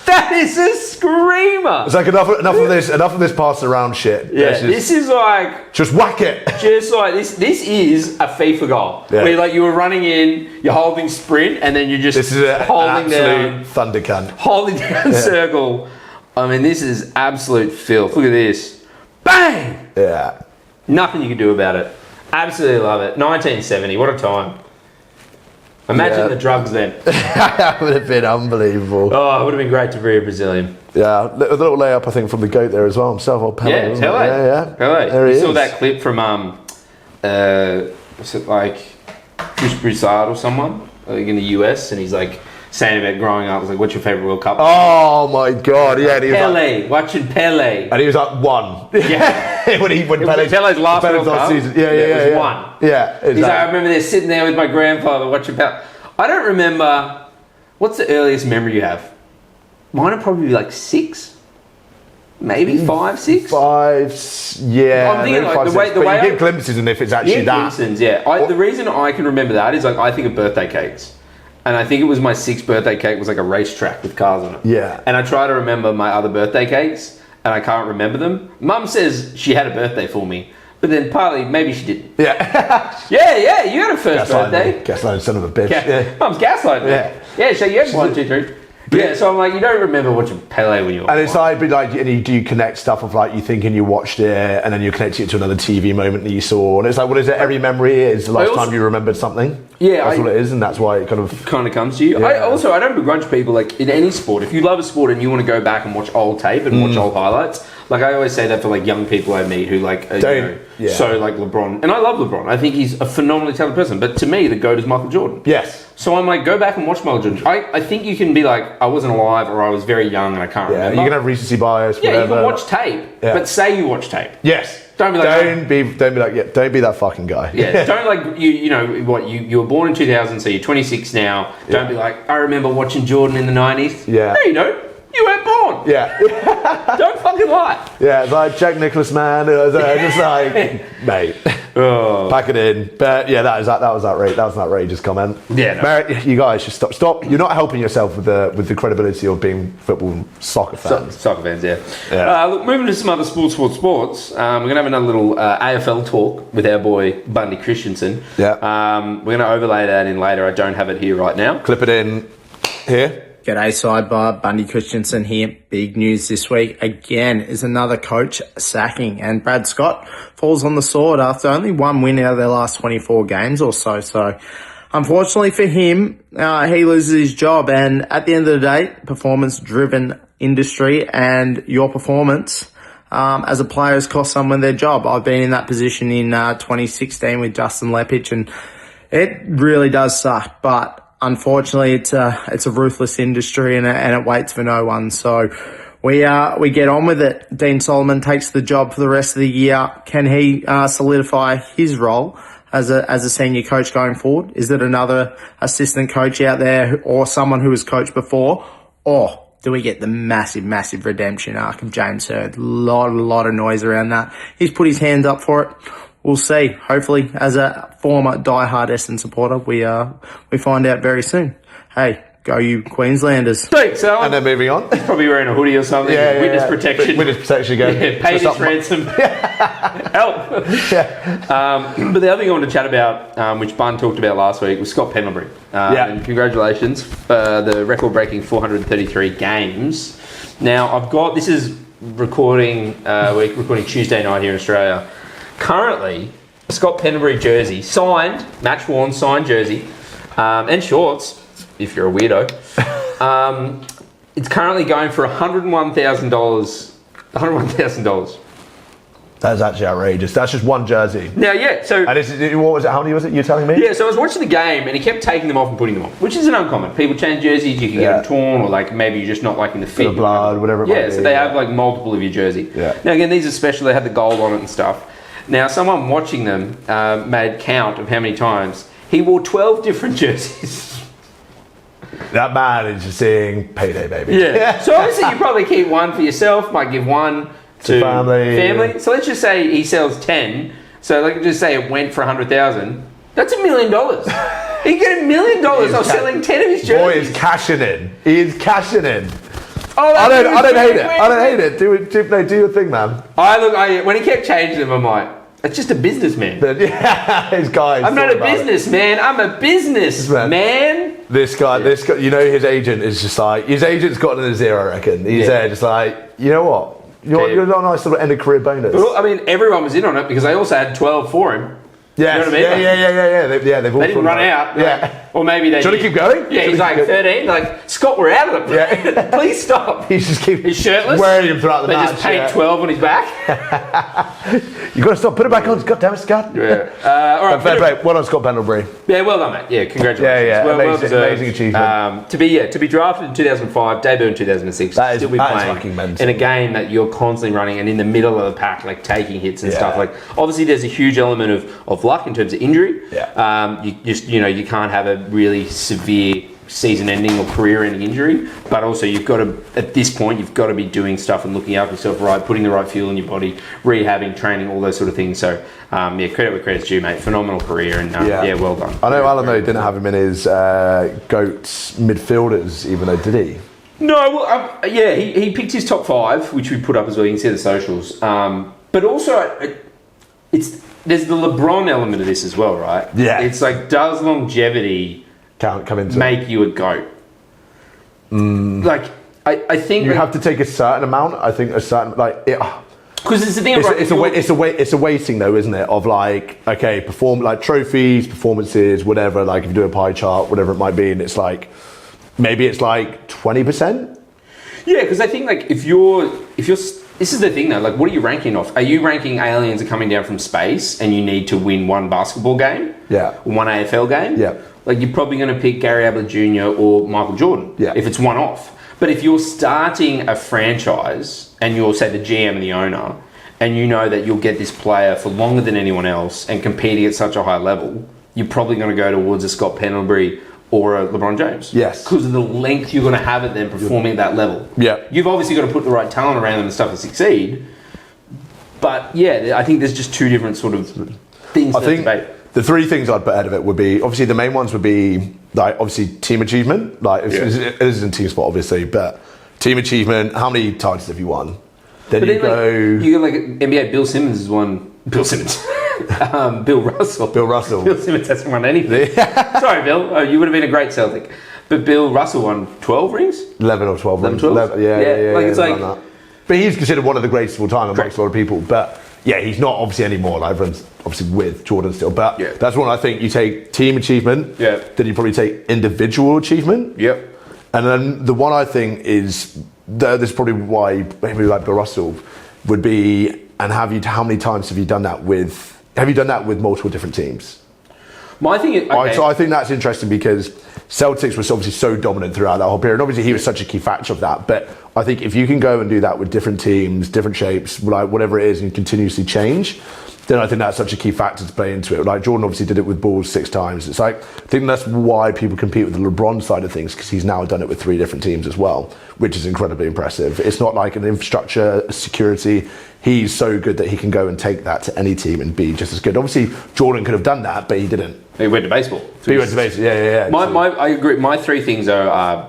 That is a screamer. It's like enough of this pass around shit. Yeah, this is like just whack it. Just like this. This is a FIFA goal. Yeah. Where like you were running in, you're holding sprint, and then you're just holding down thunder cunt. Holding down circle. I mean, this is absolute filth. Look at this. Bang! Yeah. Nothing you can do about it. Absolutely love it. 1970. What a time. Imagine the drugs then. That would have been unbelievable. Oh, it would have been great to be a Brazilian. Yeah, a little layup, I think, from the GOAT there as well himself. Old Pele, yeah, Pele. Yeah. There he is. Saw that clip from, was it like Chris Broussard or someone? like in the US, and he's like saying about growing up. He's like, "What's your favorite World Cup?" Oh my god, yeah. And he was Pele, watching Pele. And he was like, one. Yeah. when Pele's last World Cup season. Yeah, it was one. Yeah, exactly. He's like, I remember there sitting there with my grandfather watching Pele. I don't remember. What's the earliest memory you have? Mine would probably be like 6. Maybe 5, 6? 5, yeah. I'm thinking like 5, the way 6, but you get glimpses, and if it's actually that. Glimpses, yeah. The reason I can remember that is like I think of birthday cakes. And I think it was my 6th birthday cake was like a racetrack with cars on it. Yeah. And I try to remember my other birthday cakes, and I can't remember them. Mum says she had a birthday for me, but then partly maybe she didn't. Yeah. yeah, you had a first birthday. Gaslighting son of a bitch. Yeah. Mum's gaslighting me. Yeah, so you had 1, 2, 3. Yeah, so I'm like, you don't remember watching Pele when you were And it's like, and you connect stuff of like, you thinking you watched it, and then you connect it to another TV moment that you saw, and it's like, what is it? Every memory is the last time you remembered something. Yeah. That's what it is, and that's why it kind of comes to you. Yeah. I don't begrudge people, like, in any sport. If you love a sport and you want to go back and watch old tape and watch old highlights, like, I always say that for, like, young people I meet who, like, so, like, LeBron. And I love LeBron. I think he's a phenomenally talented person. But to me, the GOAT is Michael Jordan. Yes. So I'm like, go back and watch Michael Jordan. I think you can be like, I wasn't alive, or I was very young and I can't remember. You can have recency bias, Yeah, whatever. you can watch tape, but say you watch tape. Yes. Don't be like, don't be that fucking guy. Yeah, don't like you were born in 2000, so you're 26 now. Don't be like, I remember watching Jordan in the 90s. Yeah. No, you don't. You weren't born. Yeah. Don't fucking lie. Yeah, it's like Jack Nicklaus, man. It was just like, mate, pack it in. But yeah, that was outrageous. That was an outrageous comment. Yeah, no. Merritt, you guys should stop. You're not helping yourself with the credibility of being football and soccer fans. Soccer fans, yeah. Look, moving to some other sports. We're gonna have another little AFL talk with our boy Bundy Christensen. Yeah. We're gonna overlay that in later. I don't have it here right now. Clip it in here. G'day, Sidebar. Bundy Christensen here. Big news this week again is another coach sacking, and Brad Scott falls on the sword after only 1 win out of their last 24 games or so. So, unfortunately for him, he loses his job. And at the end of the day, performance-driven industry, and your performance as a player has cost someone their job. I've been in that position in 2016 with Justin Lepich, and it really does suck. But unfortunately, it's a ruthless industry, and it waits for no one. So we get on with it. Dean Solomon takes the job for the rest of the year. Can he solidify his role as a senior coach going forward? Is it another assistant coach out there, or someone who has coached before? Or do we get the massive redemption arc of James Hird? A lot of noise around that. He's put his hands up for it. We'll see. Hopefully, as a former diehard Essendon supporter, we find out very soon. Hey, go you Queenslanders. Thanks, Alan. And then moving on. He's probably wearing a hoodie or something. Witness protection. Witness protection again. Yeah, paid his ransom. Help. Yeah. But the other thing I wanted to chat about, which Bun talked about last week, was Scott Pendlebury. And congratulations for the record-breaking 433 games. Now, this is recording, we're recording Tuesday night here in Australia. Currently, Scott Pendlebury jersey, signed, match-worn, signed jersey, and shorts, if you're a weirdo. It's currently going for $101,000. $101,000. That's actually outrageous. That's just one jersey. Now, yeah, so... And what was it? How many was it you're telling me? Yeah, so I was watching the game, and he kept taking them off and putting them on, which isn't uncommon. People change jerseys, you can get them torn, or like maybe you're just not liking the fit. The blood, whatever it might be. So they have like multiple of your jersey. Yeah. Now, again, these are special. They have the gold on it and stuff. Now, someone watching them made count of how many times he wore 12 different jerseys. That man is just seeing payday, baby. Yeah. So obviously you probably keep one for yourself, might give one to family. So let's just say he sells 10. So let's just say it went for 100,000. That's $1 million. He get $1 million off selling 10 of his jerseys. Boy is cashing in. He is cashing in. Oh, I don't hate it. I don't hate it. Do your thing, man. When he kept changing them, I'm like, it's just a businessman. His guy. I'm not a businessman. I'm a businessman. This guy, you know, his agent is just like, his agent's gotten a zero, I reckon. He's there just like, you know what? You're a nice little end of career bonus. Well, I mean, everyone was in on it because they also had 12 for him. Yes. You know what I mean? They've all They didn't run out. Or maybe they. Should I keep going? Yeah, he's like 13. Like, Scott, we're out of it. Yeah. Please stop. He's shirtless. wearing him throughout the they match. They just paint 12 on his back. You got to stop. Put it back on. God damn it, Scott. Yeah. All right. Fair play. Well done, Scott Pendlebury. Yeah, well done, mate. Yeah, congratulations. Yeah. Well Amazing achievement. To be drafted in 2005, debut in 2006, that is still be playing fucking mental. in a game that you're constantly running and in the middle of the pack, like taking hits and stuff. Like, obviously, there's a huge element of luck in terms of injury. Yeah. You can't have a really severe season-ending or career-ending injury, but also you've got to, at this point, you've got to be doing stuff and looking after yourself right, putting the right fuel in your body, rehabbing, training, all those sort of things. So, credit where credit's due, mate. Phenomenal career, and well done. I know Alan though didn't have him in his GOATs midfielders, even though did he? No, well, he picked his top 5, which we put up as well. You can see the socials. But also, there's the LeBron element of this as well, right? Yeah. It's like, does longevity come into make you a GOAT? Like, I think you have to take a certain amount. I think a certain because it's the thing. It's a weighting though, isn't it? Of like, okay, trophies, performances, whatever. Like if you do a pie chart, whatever it might be, and it's like maybe it's like 20%. Yeah, because I think like if you're this is the thing though, like what are you ranking off? Are you ranking aliens are coming down from space and you need to win one basketball game? Yeah. One AFL game? Yeah. Like you're probably going to pick Gary Ablett Jr. or Michael Jordan. Yeah. If it's one off. But if you're starting a franchise and you're say the GM and the owner and you know that you'll get this player for longer than anyone else and competing at such a high level, you're probably going to go towards a Scott Pendlebury or a LeBron James. Yes. Because of the length you're going to have at them performing at that level. Yeah. You've obviously got to put the right talent around them and stuff to succeed. But yeah, I think there's just two different sort of things to debate. The 3 things I'd put ahead of it would be, obviously the main ones would be like obviously team achievement. Like it isn't team sport obviously, but team achievement, how many titles have you won? Then you got like NBA, Bill Simmons has won. Bill Simmons. Bill Russell. Bill Simmons hasn't won anything. Sorry, Bill. You would have been a great Celtic. But Bill Russell won 12 rings? 11 or 12 rings. 12? Yeah. But he's considered one of the greatest of all time amongst a lot of people. But yeah, he's not obviously anymore. Like everyone's obviously with Jordan still. But that's one I think you take team achievement. Yeah. Then you probably take individual achievement. Yep. And then the one I think is, this is probably why maybe like Bill Russell would be, and how many times have you done that with multiple different teams? My thing is, okay. So I think that's interesting because Celtics was obviously so dominant throughout that whole period. Obviously, he was such a key factor of that. But I think if you can go and do that with different teams, different shapes, like whatever it is, and continuously change, then I think that's such a key factor to play into it. Like Jordan obviously did it with Bulls 6 times. It's like, I think that's why people compete with the LeBron side of things, because he's now done it with 3 different teams as well, which is incredibly impressive. It's not like an infrastructure, security. He's so good that he can go and take that to any team and be just as good. Obviously, Jordan could have done that, but he didn't. He went to baseball. He went to baseball, yeah. I agree. My 3 things are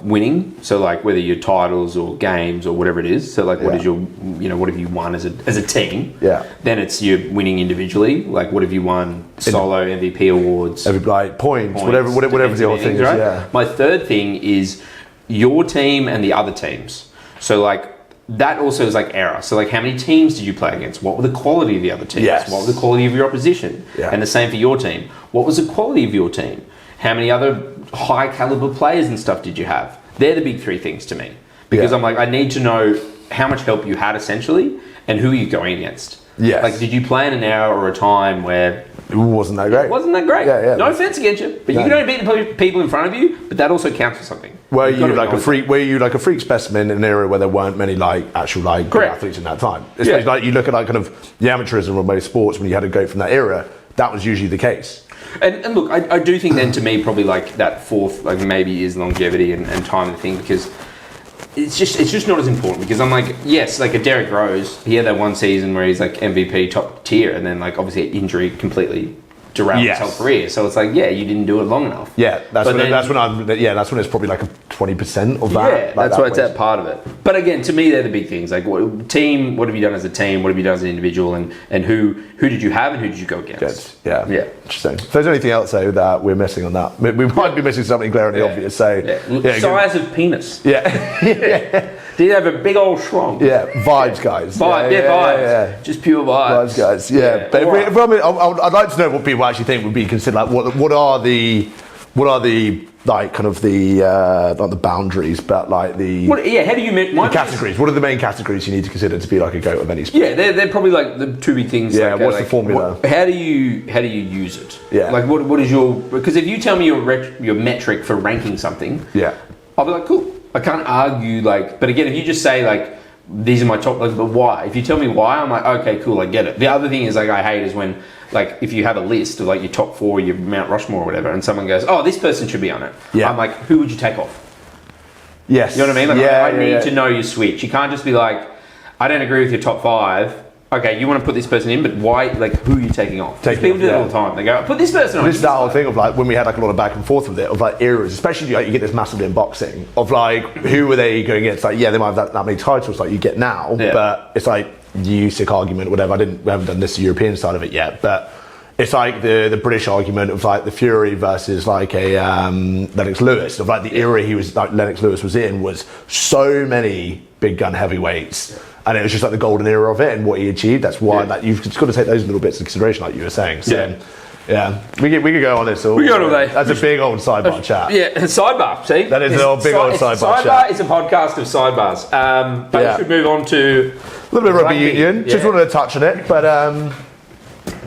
winning. So like whether you're titles or games or whatever it is. So like what is your, what have you won as a team? Yeah. Then it's you winning individually. Like what have you won? Solo MVP awards. Like points, whatever the whole thing is. Right? Yeah. My 3rd thing is your team and the other teams. So like, that also is like error. So like how many teams did you play against? What were the quality of the other teams? Yes. What was the quality of your opposition? Yeah. And the same for your team. What was the quality of your team? How many other high caliber players and stuff did you have? They're the big 3 things to me. Because I'm like, I need to know how much help you had essentially and who are you going against? Yes. Like did you play in an era or a time where it wasn't that great? Yeah. No offense against you, but you can only beat the people in front of you, but that also counts for something. Were you like a freak specimen in an era where there weren't many actual good athletes in that time? Especially like you look at like kind of the amateurism of most sports when you had to go from that era, that was usually the case. And look, I do think then to me probably like that 4th like maybe is longevity and time and thing, because it's just not as important, because I'm like, yes, like a Derrick Rose, he had that one season where he's like MVP top tier, and then like obviously injury completely derailed his whole career. So it's like, you didn't do it long enough. Yeah, that's when it's probably like a 20% of that. Yeah, that's why it's that part of it. But again, to me, they're the big things. Like, what have you done as a team? What have you done as an individual? And who did you have and who did you go against? Yeah. Interesting. If there's anything else though that we're missing on that, we might be missing something glaringly obvious. So size of penis. Yeah. Did he have a big old schlong? Yeah, vibes, guys. Vibes. Yeah. Just pure vibes. Vibes, guys. Yeah. But All right. I'd like to know what people actually think would be considered. Like, what are the like kind of the not the boundaries, but like the How do you the categories? What are the main categories you need to consider to be like a GOAT of any sport? Yeah, they're probably like the two big things. Yeah, like, what's the formula? How do you use it? Yeah. Like what is your? Because if you tell me your metric for ranking something, Yeah. I'll be like, cool. I can't argue like, but again, if you just say like, these are my top, like, but why? If you tell me why, I'm like, okay, cool, I get it. The other thing is like, I hate is when like if you have a list of like your top 4, your Mount Rushmore or whatever, and someone goes, oh, this person should be on it. Yeah. I'm like, who would you take off? Yes. You know what I mean? Like, Yeah, I need to know your switch. You can't just be like, I don't agree with your top 5. Okay, you want to put this person in, but why? Like, who are you taking off? People do that all the time. They go, put this person on. This is that whole thing of like when we had like a lot of back and forth with it of like eras, especially like you get this massively in boxing of like who were they going against? Like they might have that many titles like you get now, but it's like the USIC argument, or whatever. We haven't done this European side of it yet, but it's like the British argument of like the Fury versus like a Lennox Lewis of like the era he was like Lennox Lewis was in was so many big gun heavyweights. And it was just like the golden era of it and what he achieved. That's why like, you've just got to take those little bits into consideration, like you were saying. So, we could go on this all. We go all day. That's a big old sidebar chat. Yeah, sidebar. See, that is a big old sidebar chat. Sidebar is a podcast of sidebars. But we should move on to a little bit of rugby union. Just wanted to touch on it, but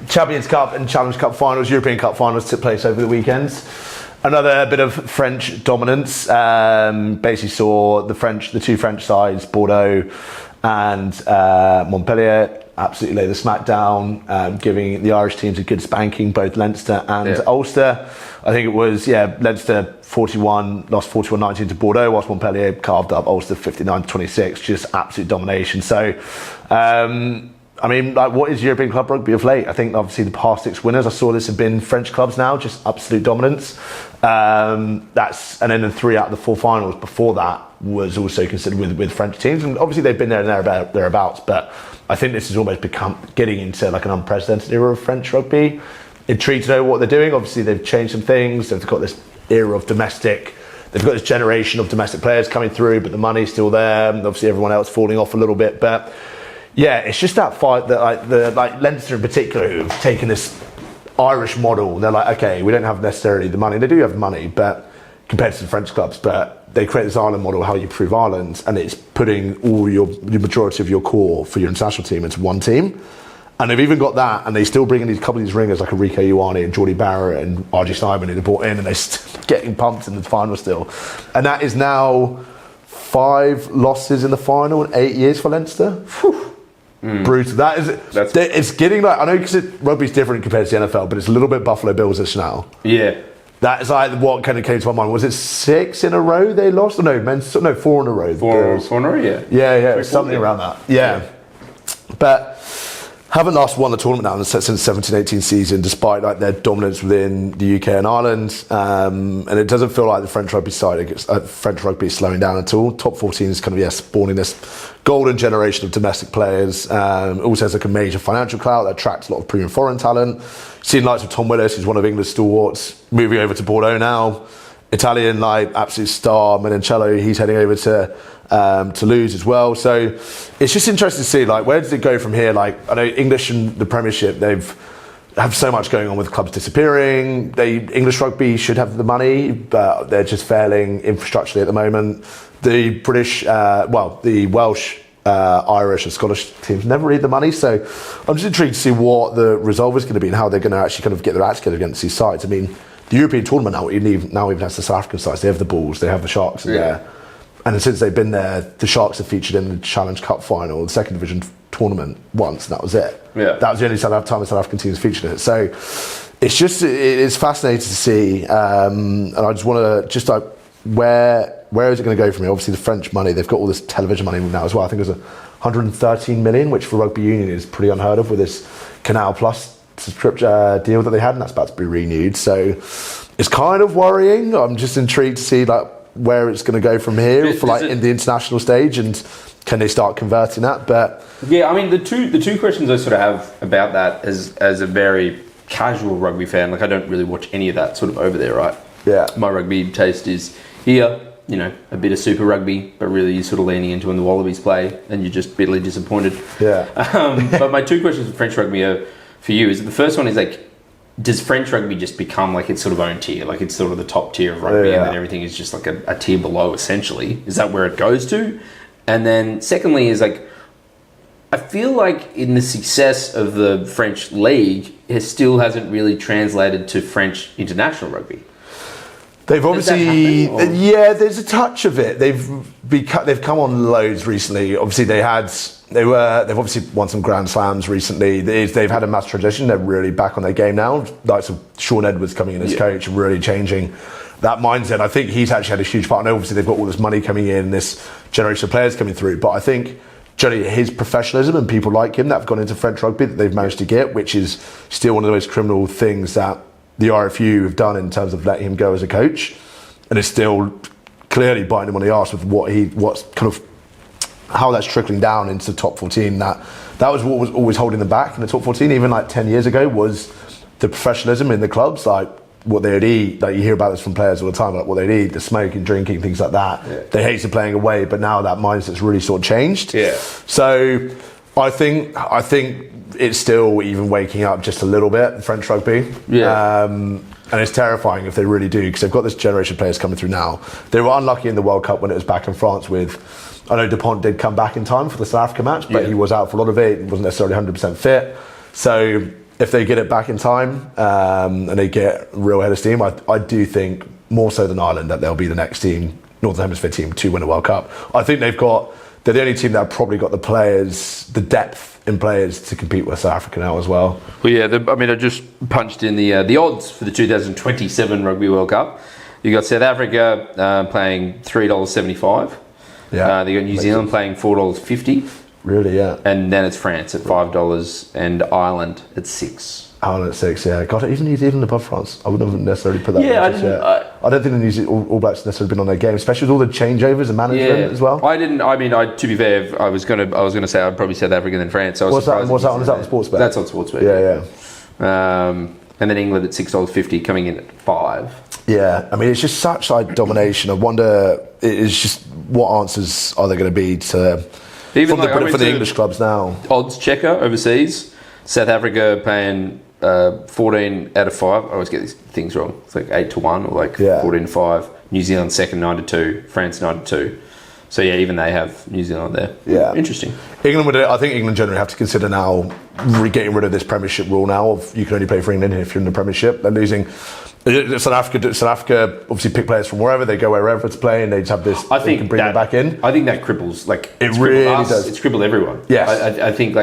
Champions Cup and Challenge Cup finals, European Cup finals took place over the weekends. Another bit of French dominance. Basically saw the two French sides, Bordeaux and Montpellier, absolutely lay the smack down, giving the Irish teams a good spanking, both Leinster and Ulster. I think it was, Leinster 41, lost 41-19 to Bordeaux, whilst Montpellier carved up Ulster 59-26, just absolute domination. So, I mean, like, what is European club rugby of late? I think obviously the past 6 winners, I saw this have been French clubs now, just absolute dominance. And then the 3 out of the 4 finals before that was also considered with French teams, and obviously they've been there and thereabouts. But I think this has almost become getting into like an unprecedented era of French rugby. Intrigued to know what they're doing. Obviously they've changed some things. They've got this era of domestic. They've got this generation of domestic players coming through, but the money's still there. And obviously everyone else falling off a little bit, but. Yeah, it's just that fight that like Leinster in particular who've taken this Irish model. They're like, okay, we don't have necessarily the money. They do have the money, but compared to the French clubs, but they create this Ireland model, how you prove Ireland, and it's putting all the majority of your core for your international team into one team. And they've even got that, and they still bring in these couple of these ringers like Enrique Ioane and Geordie Barrett and RG Simon who they brought in, and they're still getting pumped in the final still. And that is now 5 losses in the final in 8 years for Leinster. Whew. Brutal. It's getting like, I know because rugby's different compared to the NFL, but it's a little bit Buffalo Bills-ish now. Yeah. That is like what kind of came to my mind. Was it 6 in a row they lost? No, 4 in a row. 4 in a row, yeah. Yeah, something around that. Yeah. But haven't lost won the tournament now since the 17-18 season, despite like their dominance within the UK and Ireland. And it doesn't feel like the French rugby side, French rugby is slowing down at all. Top 14 is kind of spawning this golden generation of domestic players. Also has like a major financial clout that attracts a lot of premium foreign talent. Seen likes of Tom Willis, who's one of England's stalwarts, moving over to Bordeaux now. Italian like absolute star Menincello, he's heading over to Toulouse as well. So it's just interesting to see like where does it go from here. Like I know English and the Premiership, have so much going on with clubs disappearing. English rugby should have the money, but they're just failing infrastructurally at the moment. The British, the Welsh, Irish and Scottish teams never need the money. So I'm just intrigued to see what the resolve is going to be and how they're going to actually kind of get their acts together against these sides. I mean, the European tournament now even has the South African sides. They have the Bulls, they have the Sharks in there. And since they've been there, the Sharks have featured in the Challenge Cup final, the second division tournament once, and that was it. Yeah. That was the only time the South African teams featured in it. So it's fascinating to see. And I just want to where is it going to go from here? Obviously the French money, they've got all this television money now as well. I think there's 113 million, which for rugby union is pretty unheard of with this Canal Plus subscription deal that they had, and that's about to be renewed. So it's kind of worrying. I'm just intrigued to see like where it's going to go from here in the international stage, and can they start converting that? But yeah, I mean the two questions I sort of have about that as a very casual rugby fan, like I don't really watch any of that sort of over there, right? Yeah. My rugby taste is here a bit of Super Rugby, but really you're sort of leaning into when the Wallabies play, and you're just bitterly disappointed. Yeah. But my two questions for French Rugby are for you. Is the first one is like, does French Rugby just become like its sort of own tier? Like it's sort of the top tier of rugby, and then everything is just like a tier below, essentially. Is that where it goes to? And then secondly is like, I feel like in the success of the French league, it still hasn't really translated to French international rugby. They've obviously, happen, or? yeah, there's a touch of it. They've come on loads recently. Obviously, they've obviously won some Grand Slams recently. They've had a mass transition. They're really back on their game now. Like Sean Edwards coming in as coach, really changing that mindset. I think he's actually had a huge part. And obviously, they've got all this money coming in, this generation of players coming through. But I think generally his professionalism and people like him that have gone into French rugby that they've managed to get, which is still one of the most criminal things that the RFU have done in terms of letting him go as a coach, and it's still clearly biting him on the arse with how that's trickling down into the top 14. That was what was always holding them back in the top 14, even like 10 years ago, was the professionalism in the clubs, like what they'd eat. Like you hear about this from players all the time, like what they'd eat, the smoking, drinking, things like that. Yeah. They hated playing away, but now that mindset's really sort of changed. Yeah. So I think it's still even waking up just a little bit, French rugby. Yeah. And it's terrifying if they really do, because they've got this generation of players coming through now. They were unlucky in the World Cup when it was back in France I know Dupont did come back in time for the South Africa match, but he was out for a lot of it. He wasn't necessarily 100% fit. So if they get it back in time and they get real head of steam, I do think more so than Ireland that they'll be the next team, Northern Hemisphere team, to win a World Cup. I think they're the only team that have probably got the players, the depth in players to compete with South Africa now as well. Well, yeah, I just punched in the odds for the 2027 Rugby World Cup. You got South Africa playing $3.75. Yeah. They got New Zealand playing $4.50. Really, yeah. And then it's France at $5 and Ireland at $6. Ireland at $6, yeah. God, even New Zealand above France. I wouldn't have necessarily put that. Yeah, I don't think the New Zealand All Blacks necessarily been on their game, especially with all the changeovers and management as well. I didn't. I mean, to be fair, I was gonna say I'd probably South Africa than France. So what's that on? Is that on Sportsbet? That's on Sportsbet. Yeah. And then England at $6.50, coming in at $5. Yeah, I mean, it's just such like domination. I wonder, it's just what answers are there going to be to even for the English clubs now? Odds checker overseas, South Africa paying 14 out of 5. I always get these things wrong. It's like 8 to 1 or like 14 to 5. New Zealand second 9 to 2. France 9 to 2. So yeah, even they have New Zealand there. Yeah, interesting. I think England generally have to consider now getting rid of this Premiership rule now of you can only play for England if you're in the Premiership. They're losing. South Africa obviously pick players from wherever they go, wherever to play, and they just have this. I think can bring them back in. I think that cripples it really does. It's crippled everyone. Yes. I think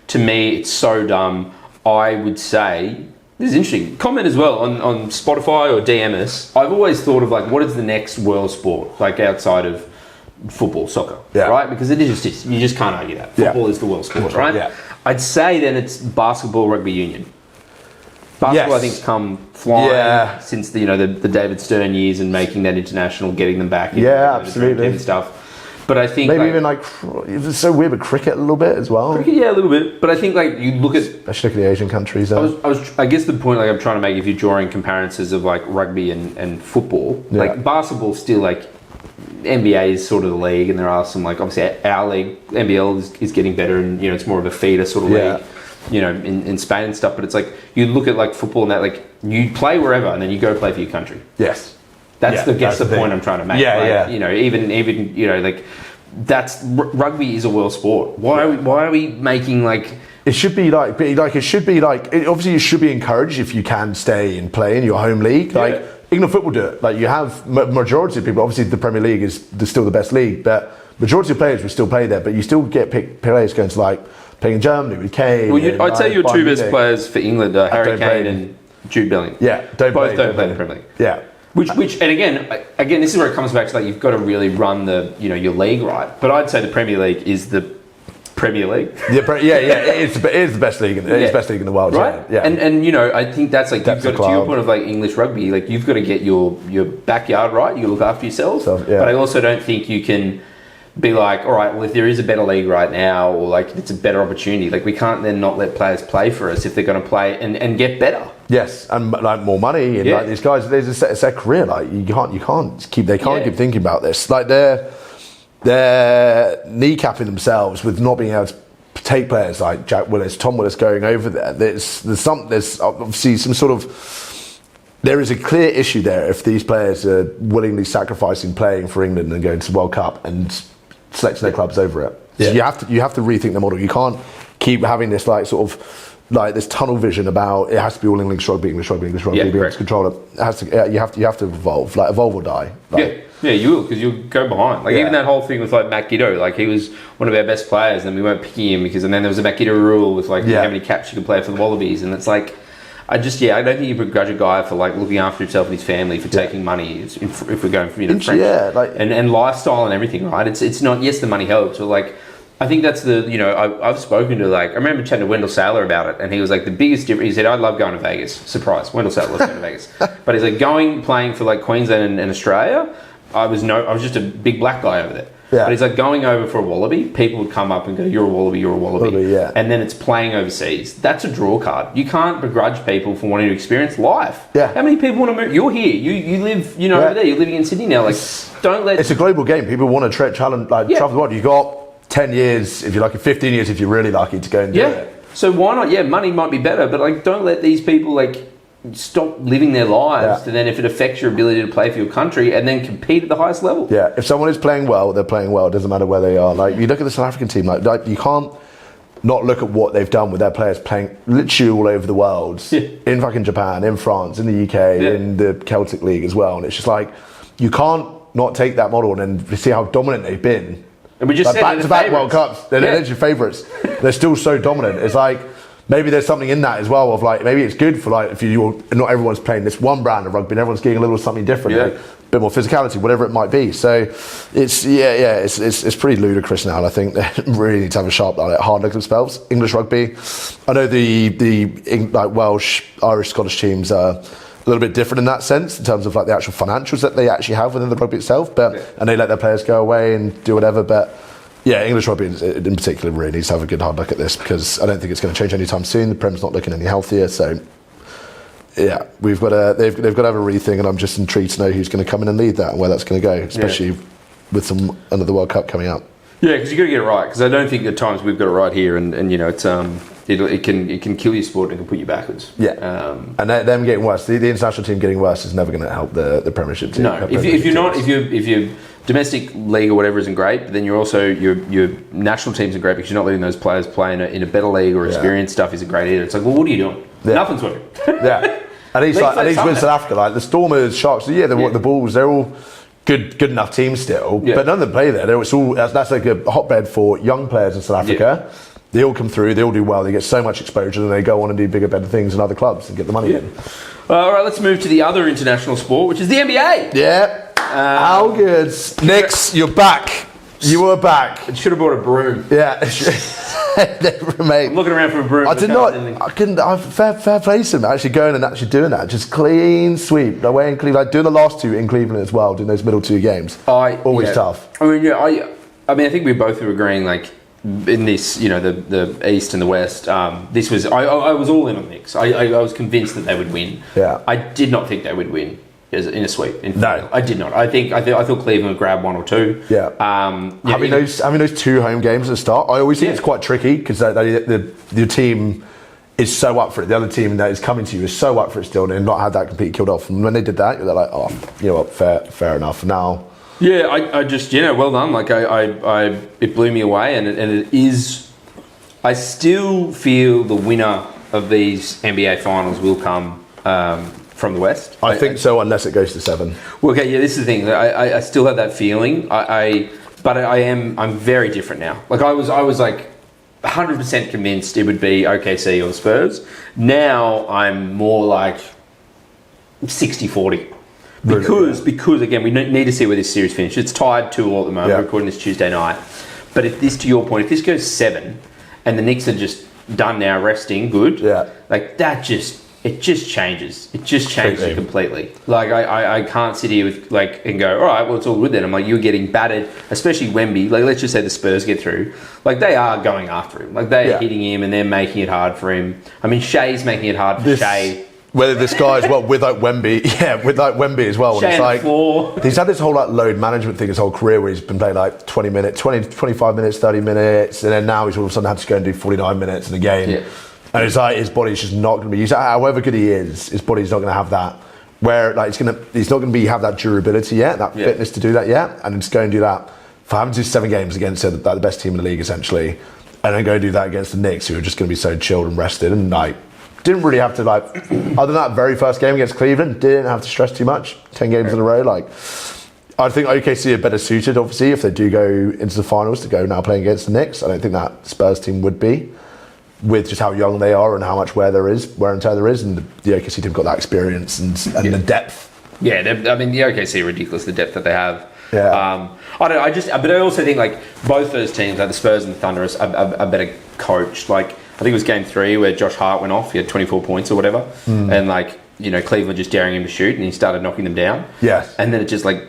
to me it's so dumb. I would say this is interesting. Comment as well on Spotify or DM us. I've always thought of what is the next world sport outside of football, soccer, right? Because it is just you just can't argue that football is the world sport, right? Yeah. I'd say then it's basketball, rugby union. Basketball, I think, has come flying since the David Stern years and making that international, getting them back. Absolutely. And stuff. But I think maybe even it was so weird, but cricket a little bit as well. Cricket, a little bit. But I think you look at, especially the Asian countries. I guess the point I'm trying to make, if you're drawing comparisons of rugby and football, basketball still NBA is sort of the league, and there are some obviously our league NBL is getting better, and it's more of a feeder sort of league. In Spain and stuff, but it's you look at football and that you play wherever and then you go play for your country. Yes, that's the point I'm trying to make. Even that's rugby is a world sport. Why are we making it should be obviously you should be encouraged if you can stay and play in your home league. England football do it. You have majority of people. Obviously, the Premier League is still the best league, but majority of players will still play there. But you still get players going to playing in Germany with Kane. Well, I'd say your two best players for England are Harry Kane and Jude Bellingham. Yeah, both don't play in the Premier League. Yeah. Which and again, this is where it comes back to you've got to really run your league right. But I'd say the Premier League is the Premier League. It is the best league. It's the best league in the world, right? Yeah. And I think that's you've got to your point of English rugby. You've got to get your backyard right. You look after yourself. But I also don't think you can be like, all right, well, if there is a better league right now, or like it's a better opportunity, like we can't then not let players play for us if they're going to play and get better. Yes, and like more money, and like these guys, it's their career. Like they can't keep thinking about this. Like they're kneecapping themselves with not being able to take players like Jack Willis, Tom Willis going over there. There's obviously some sort of. There is a clear issue there if these players are willingly sacrificing playing for England and going to the World Cup and selecting their clubs over it. So you have to rethink the model. You can't keep having this like sort of like this tunnel vision about it has to be all English rugby, be able to control it. It has to. You have to evolve. Like evolve or die. Like, yeah, you will, because you'll go behind. Like even that whole thing with like Matt Giddo, like he was one of our best players, and we weren't picking him and then there was a Matt Giddo rule with like how many caps you could play for the Wallabies, and it's like. I don't think you begrudge a guy for like looking after himself and his family for taking money if we're going from French and lifestyle and everything, right? It's not, yes, the money helps, but like I think that's I've spoken to I remember chatting to Wendell Saylor about it, and he was like the biggest difference. He said, I love going to Vegas. Surprise, Wendell Saylor loves going to Vegas, but he's like playing for like Queensland and Australia. I was just a big black guy over there. Yeah. But it's like going over for a Wallaby, people would come up and go, you're a Wallaby. And then it's playing overseas. That's a draw card. You can't begrudge people for wanting to experience life. Yeah. How many people want to move? You're here. You live, over there. You're living in Sydney now. Like, don't let... It's a global game. People want to travel the world. You got 10 years, if you're lucky, 15 years if you're really lucky to go and do it. So why not? Yeah, money might be better, but like, don't let these people like... stop living their lives, and then if it affects your ability to play for your country and then compete at the highest level. Yeah, if someone is playing well, they're playing well. It doesn't matter where they are. Like you look at the South African team, like you can't not look at what they've done with their players playing literally all over the world, in fucking Japan, in France, in the UK, in the Celtic League as well. And it's just like you can't not take that model and then see how dominant they've been. And we just said back-to-back World Cups, they're literally favourites. They're still so dominant. It's like. Maybe there's something in that as well of like, maybe it's good for like, if you're not everyone's playing this one brand of rugby and everyone's getting a little something different, like, a bit more physicality, whatever it might be. So it's pretty ludicrous now. And I think they really need to have a hard look at themselves. English rugby, I know the like Welsh, Irish, Scottish teams are a little bit different in that sense in terms of like the actual financials that they actually have within the rugby itself, and they let their players go away and do whatever, but yeah, English rugby in particular really needs to have a good hard look at this, because I don't think it's going to change anytime soon. The Prem's not looking any healthier, so yeah, they've got to have a rethink, and I'm just intrigued to know who's going to come in and lead that and where that's going to go, especially with another World Cup coming up. Yeah, because you've got to get it right, because I don't think at times we've got it right here, and it's it can kill your sport and it can put you backwards. Yeah, and them getting worse, the international team getting worse is never going to help the Premiership team. No, if your domestic league or whatever isn't great, but then you're also your national teams are great because you're not letting those players play in a better league, or experience stuff isn't great either. It's like, well, what are you doing? Nothing's working. At least with South Africa, like the Stormers, Sharks, the Bulls, they're all good enough teams still, but none of them play there. That's like a hotbed for young players in South Africa. Yeah. They all come through, they all do well, they get so much exposure, and they go on and do bigger, better things in other clubs and get the money in. All right, let's move to the other international sport, which is the NBA. Yeah. How good. Knicks, you're back. You were back. I should have brought a broom. Yeah. Mate, I'm looking around for a broom. I did not. I couldn't. Fair play to them actually going and actually doing that. Just clean sweep away in Cleveland. Like doing the last two in Cleveland as well. Doing those middle two games. Always tough. I mean, I think we both were agreeing like in this, the East and the West. This was I was all in on the Knicks. I was convinced that they would win. Yeah. I did not think they would win in a sweep. No, I did not. I thought Cleveland would grab one or two. Yeah. Having those two home games at the start, I always think it's quite tricky because the team is so up for it. The other team that is coming to you is so up for it still, and they've not had that completely killed off. And when they did that, you're like, oh, you know what, fair enough. Now. Yeah, I just well done. Like it blew me away, and it is. I still feel the winner of these NBA finals will come from the West. I think so, unless it goes to 7. Well, okay, yeah, this is the thing. I still have that feeling. But I'm very different now. Like I was like 100% convinced it would be OKC or Spurs. Now I'm more like 60-40. Because again, we need to see where this series finishes. It's tied 2-2 at the moment. We're recording this Tuesday night. But if this, to your point, if this goes 7 and the Knicks are just done now, resting, good. Yeah. Like that just it just changes. It just changes it completely. Like I can't sit here with like and go, all right, well it's all good then. I'm like, you're getting battered, especially Wemby. Like let's just say the Spurs get through. Like they are going after him. Like they're hitting him and they're making it hard for him. I mean, Shea's making it hard for Shea. Whether this guy as well, with like Wemby, with Wemby as well. Shea It's like floor. he's had this whole like load management thing his whole career where he's been playing like 20 minutes, 25 minutes, 30 minutes, and then now he's all of a sudden had to go and do 49 minutes in a game. Yeah. And it's like his body's just not going to be used. However good he is, his body's not going to have that. Where like he's not going to have that durability yet, that fitness to do that yet, and just go and do that for having to do 7 games against the best team in the league essentially, and then go and do that against the Knicks, who are just going to be so chilled and rested, and like didn't really have to like other than that very first game against Cleveland, didn't have to stress too much. 10 games in a row, like I think OKC are better suited, obviously, if they do go into the finals to go now playing against the Knicks. I don't think that Spurs team would be, with just how young they are and how much wear and tear there is, and the OKC team got that experience and the depth. Yeah, I mean the OKC are ridiculous, the depth that they have. Yeah. but I also think like both those teams, like the Spurs and the Thunder, are better coached. Like I think it was game 3 where Josh Hart went off. He had 24 points or whatever, and like Cleveland just daring him to shoot, and he started knocking them down. Yes. And then it just like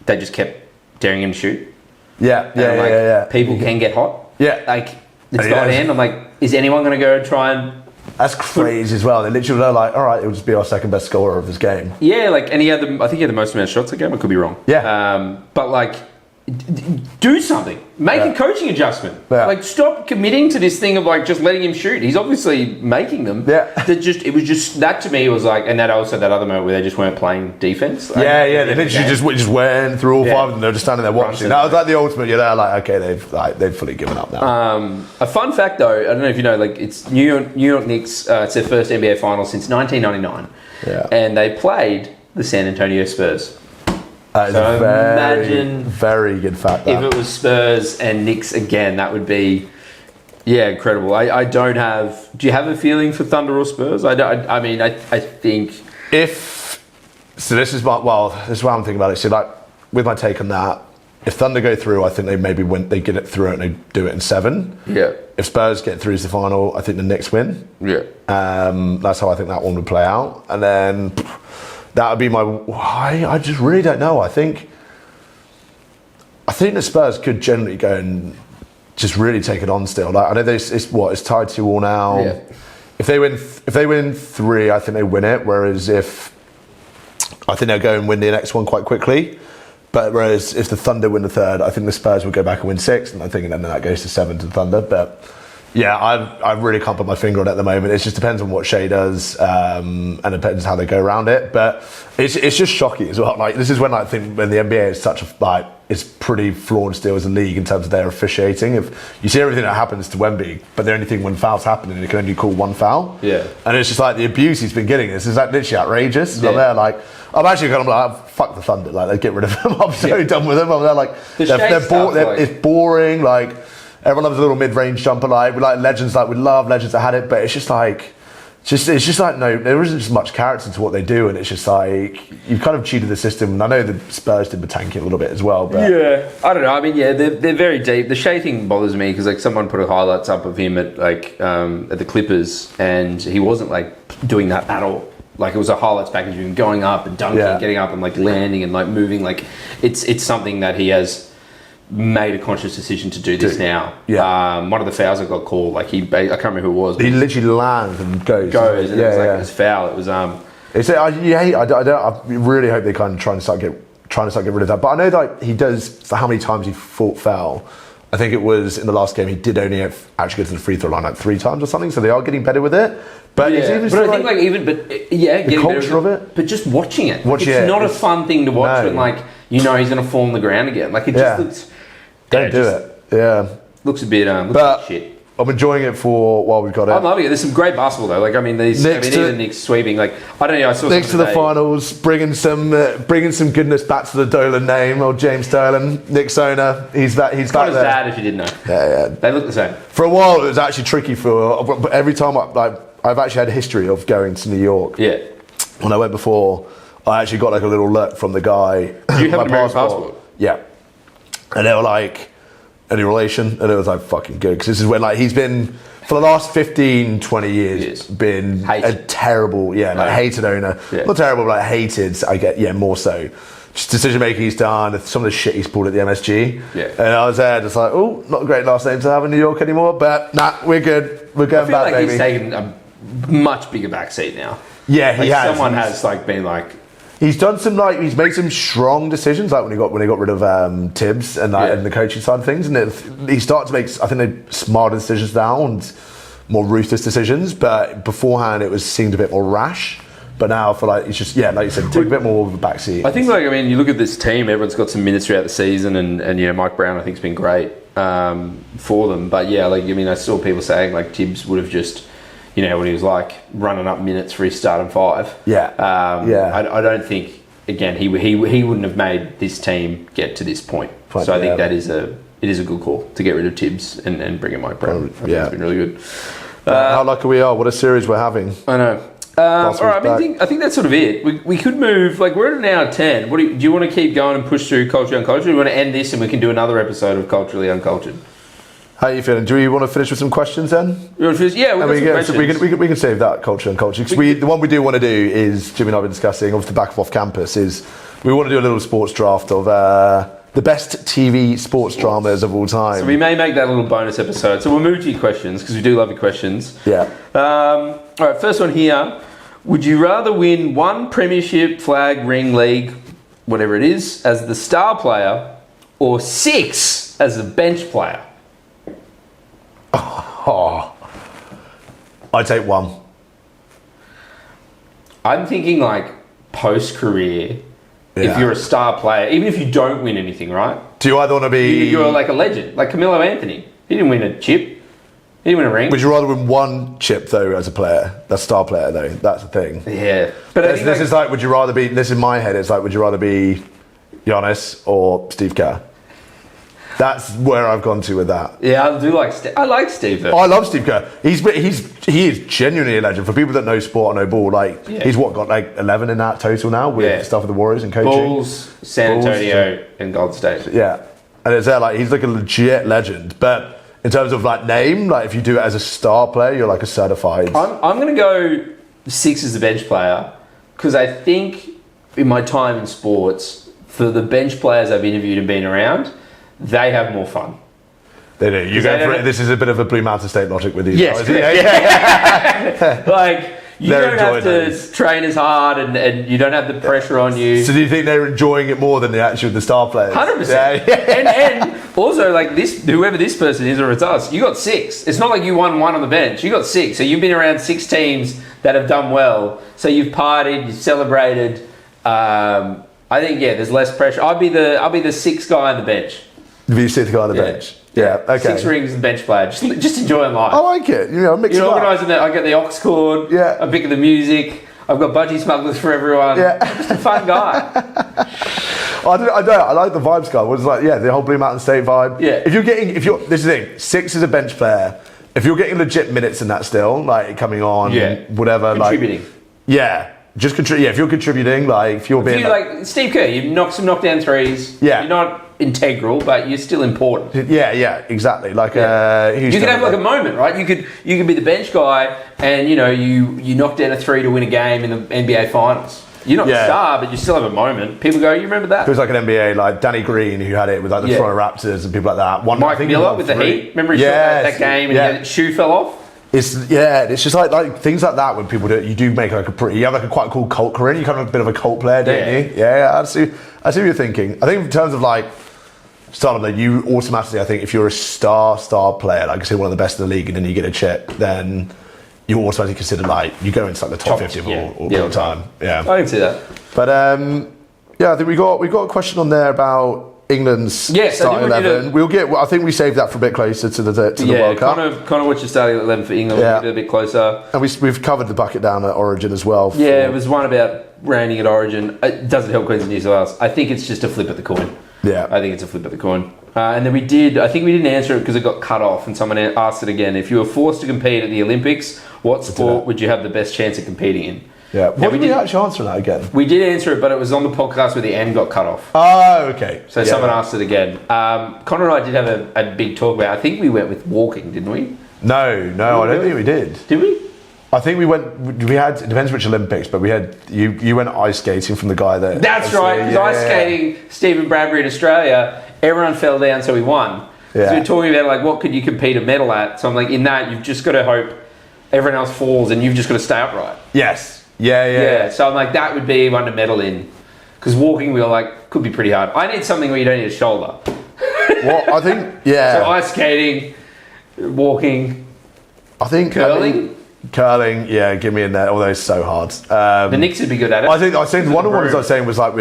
they just kept daring him to shoot. Yeah. People can get hot. Yeah. Like it's got in. I'm like, is anyone going to go try and? That's crazy as well. They literally were like, all right, it'll just be our second best scorer of this game. Yeah, like, and I think he had the most amount of shots that game. I could be wrong. Yeah. But like, do something. Make a coaching adjustment. Yeah. Like, stop committing to this thing of like just letting him shoot. He's obviously making them. Yeah. It was just that to me was like, and that also that other moment where they just weren't playing defense. Like, They literally just went through all 5 of them. They're just standing there watching. That was like the ultimate. You're there like, okay, they've fully given up now. A fun fact though, I don't know if you know, like it's New York Knicks. It's their first NBA final since 1999. Yeah. And they played the San Antonio Spurs. That is So a very, imagine very good fact. if it was Spurs and Knicks again, that would be, incredible. I don't have. Do you have a feeling for Thunder or Spurs? I think this is what I'm thinking about it. So like with my take on that, if Thunder go through, I think they maybe win. They get it through and they do it in 7. Yeah. If Spurs get through to the final, I think the Knicks win. Yeah. That's how I think that one would play out, and then that would be my. I just really don't know. I think the Spurs could generally go and just really take it on still. Like I know it's tied 2-2 now. Yeah. If they win 3, I think they win it. Whereas I think they'll go and win the next one quite quickly. But whereas if the Thunder win the 3rd, I think the Spurs will go back and win 6, and I think then that goes to 7 to the Thunder. But yeah, I really can't put my finger on it at the moment. It just depends on what Shea does, and it depends how they go around it. But it's just shocking as well. Like this is when I think when the NBA is such a it's pretty flawed still as a league in terms of their officiating. If you see everything that happens to Wemby, but the only thing when fouls happen, and you can only call 1 foul. Yeah. And it's just like the abuse he's been getting. This is like literally outrageous. Yeah. I'm there like I'm actually kind of like fuck the Thunder. Like let's get rid of them. I'm so done with them. I'm there like it's boring. Like everyone loves a little mid-range jumper. Like we like legends. Like we love legends that had it, but it's just like. It's just like no, there isn't just much character to what they do, and it's just like you've kind of cheated the system. And I know the Spurs did tanking a little bit as well, but yeah, I don't know. I mean, they're very deep. The Shea thing bothers me because like someone put a highlights up of him at at the Clippers, and he wasn't like doing that at all. Like it was a highlights package of him going up and dunking, getting up and like landing and like moving. Like it's something that he has made a conscious decision to do this now. Yeah. One of the fouls that got called, like I can't remember who it was. He literally lands and goes. And it was like his foul. It was I really hope they kind of trying to start get rid of that. But I know that he does for how many times he fought foul. I think it was in the last game he did only actually go to the free throw line like 3 times or something. So they are getting better with it. But it's even the culture of it. But just watching it, it's not a fun thing to watch. When like he's going to fall on the ground again. Like it just looks. Don't do it. Yeah. Looks a bit like shit. I'm enjoying it for while we've got it. I'm loving it. There's some great basketball though. Like even the Knicks sweeping. Like I don't know. I saw Knicks to the finals, bringing some goodness back to the Dolan name. Old James Dolan, Knicks owner. He's back. He's not back as there. bad if you didn't know. Yeah. They look the same. For a while, it was actually tricky but every time I've actually had a history of going to New York. Yeah. When I went before, I actually got like a little look from the guy. Do you have an American passport? Yeah. And they were like, any relation? And it was like fucking good because this is when like he's been for the last 15, 20 years, been hated. a terrible, hated owner. Yeah. Not terrible, but hated, I get, more so. Just decision making he's done, some of the shit he's pulled at the MSG. Yeah. And I was there just like, oh, not a great last name to have in New York anymore, but nah, we're good. We're going back, baby. He's taken a much bigger backseat now. Yeah, he has. Someone has been like. He's done some he's made some strong decisions, like when he got rid of Tibbs and the coaching side of things, and he started to make, I think, they smarter decisions now and more ruthless decisions. But beforehand, it seemed a bit more rash. But now I feel like it's just like you said, take a bit more of a backseat. I think you look at this team, everyone's got some minutes throughout the season, and Mike Brown I think's been great for them. But I saw people saying Tibbs would have just. What he was like, running up minutes for his starting five. Yeah. I don't think, again, he wouldn't have made this team get to this point. So I think it is a good call to get rid of Tibbs and bring in Mike Brown. I think it's been really good. How lucky we are. What a series we're having. I know. All right, I think that's sort of it. We could move, we're at an hour 10. Do you want to keep going and push through Culturally Uncultured? Or do you want to end this and we can do another episode of Culturally Uncultured? How are you feeling? Do we want to finish with some questions then? Yeah, we've got some questions. We can save that culture and culture. Because the one we do want to do is, Jimmy and I have been discussing, off the back of Off Campus, is we want to do a little sports draft of the best TV sports dramas of all time. So we may make that a little bonus episode. So we'll move to your questions, because we do love your questions. Yeah. All right, first one here. Would you rather win one premiership, flag, ring, league, whatever it is, as the star player, or 6 as a bench player? Oh, I'd take 1. I'm thinking post-career, if you're a star player, even if you don't win anything, right? Do you either want to be... You're a legend, like Camilo Anthony. He didn't win a chip. He didn't win a ring. Would you rather win one chip, though, as a player? A star player, though. That's the thing. Yeah. But this is would you rather be... This in my head, it's would you rather be Giannis or Steve Kerr? That's where I've gone to with that. Yeah, I do like Steve. I like Steve. I love Steve Kerr. He is genuinely a legend. For people that know sport and know ball, he's got 11 in that total now with stuff with the Warriors and coaching. Bulls, San Antonio, and Golden State. Yeah, and it's there he's a legit legend. But in terms of name, if you do it as a star player, you're a certified. I'm going to go 6 as the bench player because I think in my time in sports, for the bench players I've interviewed and been around, they have more fun. They do. This is a bit of a Blue Mountain State logic with you. Yes. You don't have to train as hard and you don't have the pressure on you. So do you think they're enjoying it more than the star players? 100%. Yeah. And also whoever this person is or it's us, you got 6. It's not like you won 1 on the bench. You got 6. So you've been around 6 teams that have done well. So you've partied, you've celebrated. I think there's less pressure. I'll be the 6th guy on the bench. The 6th guy on the bench. Yeah, okay. 6 rings and bench player. Just enjoying life. I like it. Mix it up. Organising that. I get the aux cord. Yeah. I'm picking the music. I've got budgie smugglers for everyone. Yeah. I'm just a fun guy. I like the vibes, guy. It's the whole Blue Mountain State vibe. Yeah. This is the thing. 6 as a bench player. If you're getting legit minutes in that still, coming on, whatever, contributing. Just contribute. Yeah, if you're contributing, if you're being Steve Kerr, you knock some knockdown threes. Yeah. You're not integral, but you're still important. Yeah, exactly. You could have a moment, right? You could be the bench guy, and you knock down a 3 to win a game in the NBA Finals. You're not the star, but you still have a moment. People go, you remember that? It was an NBA, Danny Green, who had it with the Toronto Raptors and people like that. Mike Miller with the Heat. Remember he shot that game and his shoe fell off? It's just things like that when people do it, you do make you have a quite cool cult career. You kind of a bit of a cult player, don't you? Yeah, I see what you're thinking. I think in terms of stardom, you automatically, I think if you're a star player, say one of the best in the league, and then you get a chip, then you automatically consider you go into the top 50 of all time. Yeah, I can see that. But I think we got a question on there about England's starting 11. I think we saved that for a bit closer to the World Cup. Conor, what's your starting 11 for England? We'll get it a bit closer. And we've covered the bucket down at Origin as well. It was one about reigning at Origin. It doesn't help Queensland New South Wales. I think it's just a flip of the coin. Yeah, I think it's a flip of the coin. And then I think we didn't answer it because it got cut off, and someone asked it again. If you were forced to compete at the Olympics, what sport would you have the best chance of competing in? Yeah, what did we actually answer that again? We did answer it, but it was on the podcast where the end got cut off. Oh, okay. So someone asked it again. Conor and I did have a big talk about it. I think we went with walking, didn't we? No, I don't think we did. Did we? I think we went. We had. It depends which Olympics, but we had. You went ice skating from the guy that. That's right. Because ice skating, Stephen Bradbury in Australia, everyone fell down, so he won. Yeah. So we're talking about like what could you compete a medal at? So I'm like, in that you've just got to hope everyone else falls, and you've just got to stay upright. Yes. Yeah. So I'm like, that would be one to medal in, because walking we were like could be pretty hard. I need something where you don't need a shoulder. Well, I think. Yeah. So ice skating, walking, I think curling. Curling, yeah, give me in there. Although it's so hard. The Knicks would be good at it. I think one of the ones I was saying was like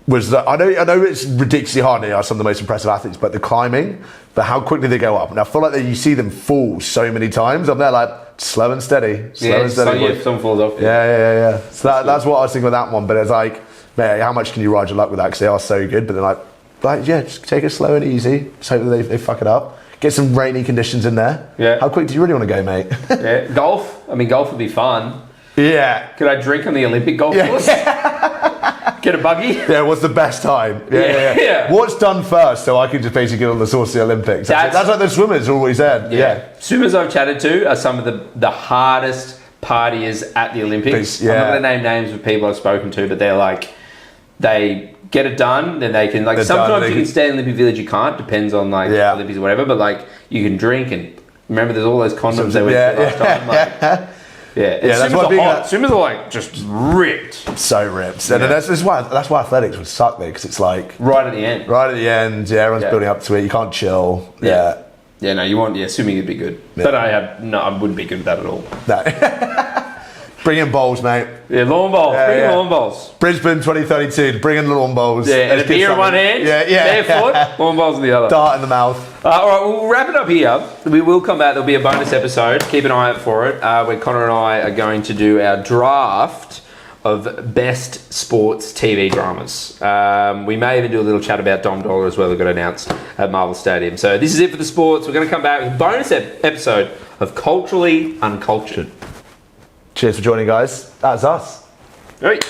was that I know it's ridiculously hard. They are some of the most impressive athletes, but the climbing, but how quickly they go up, and I feel like you see them fall so many times. I'm there like slow and steady. Someone falls off. Yeah. So that's what I was thinking with that one. But it's like, man, how much can you ride your luck with that? Because they are so good. But they're like, yeah, just take it slow and easy. Just hope that they fuck it up. Get some rainy conditions in there. Yeah. How quick do you really want to go, mate? Yeah. Golf. I mean, golf would be fun. Yeah. Could I drink on the Olympic golf course? Get a buggy? Yeah, what's the best time? Yeah. What's done first, so I can just basically get on the source of the Olympics. That's like the swimmers always said. Yeah. Swimmers I've chatted to are some of the hardest partiers at the Olympics. Yeah. I'm not going to name names of people I've spoken to, but they're like, they get it done, then they can, like, They're sometimes done, you can stay in Olympic Village, you can't, depends on like Olympics or whatever, but like you can drink, and remember there's all those condoms they went through last time. Like, that's swimmers why are hot. Swimmers are like just ripped. So ripped. And that's why athletics would suck there, because it's like right at the end. Everyone's building up to it. You can't chill. Yeah. Yeah, no, you want swimming would be good. Yeah. But I wouldn't be good at that at all. No. Bring in bowls, mate. Yeah, lawn bowls. Bring in lawn bowls. Brisbane 2032. Bring in the lawn bowls. Yeah, and a beer in one hand. Barefoot. Lawn bowls in the other. Dart in the mouth. All right, we'll wrap it up here. We will come back. There'll be a bonus episode. Keep an eye out for it. Where Conor and I are going to do our draft of best sports TV dramas. We may even do a little chat about Dom Dollar as well, that got announced at Marvel Stadium. So this is it for the sports. We're going to come back with a bonus episode of Culturally Uncultured. Cheers for joining, guys. That's us. All right.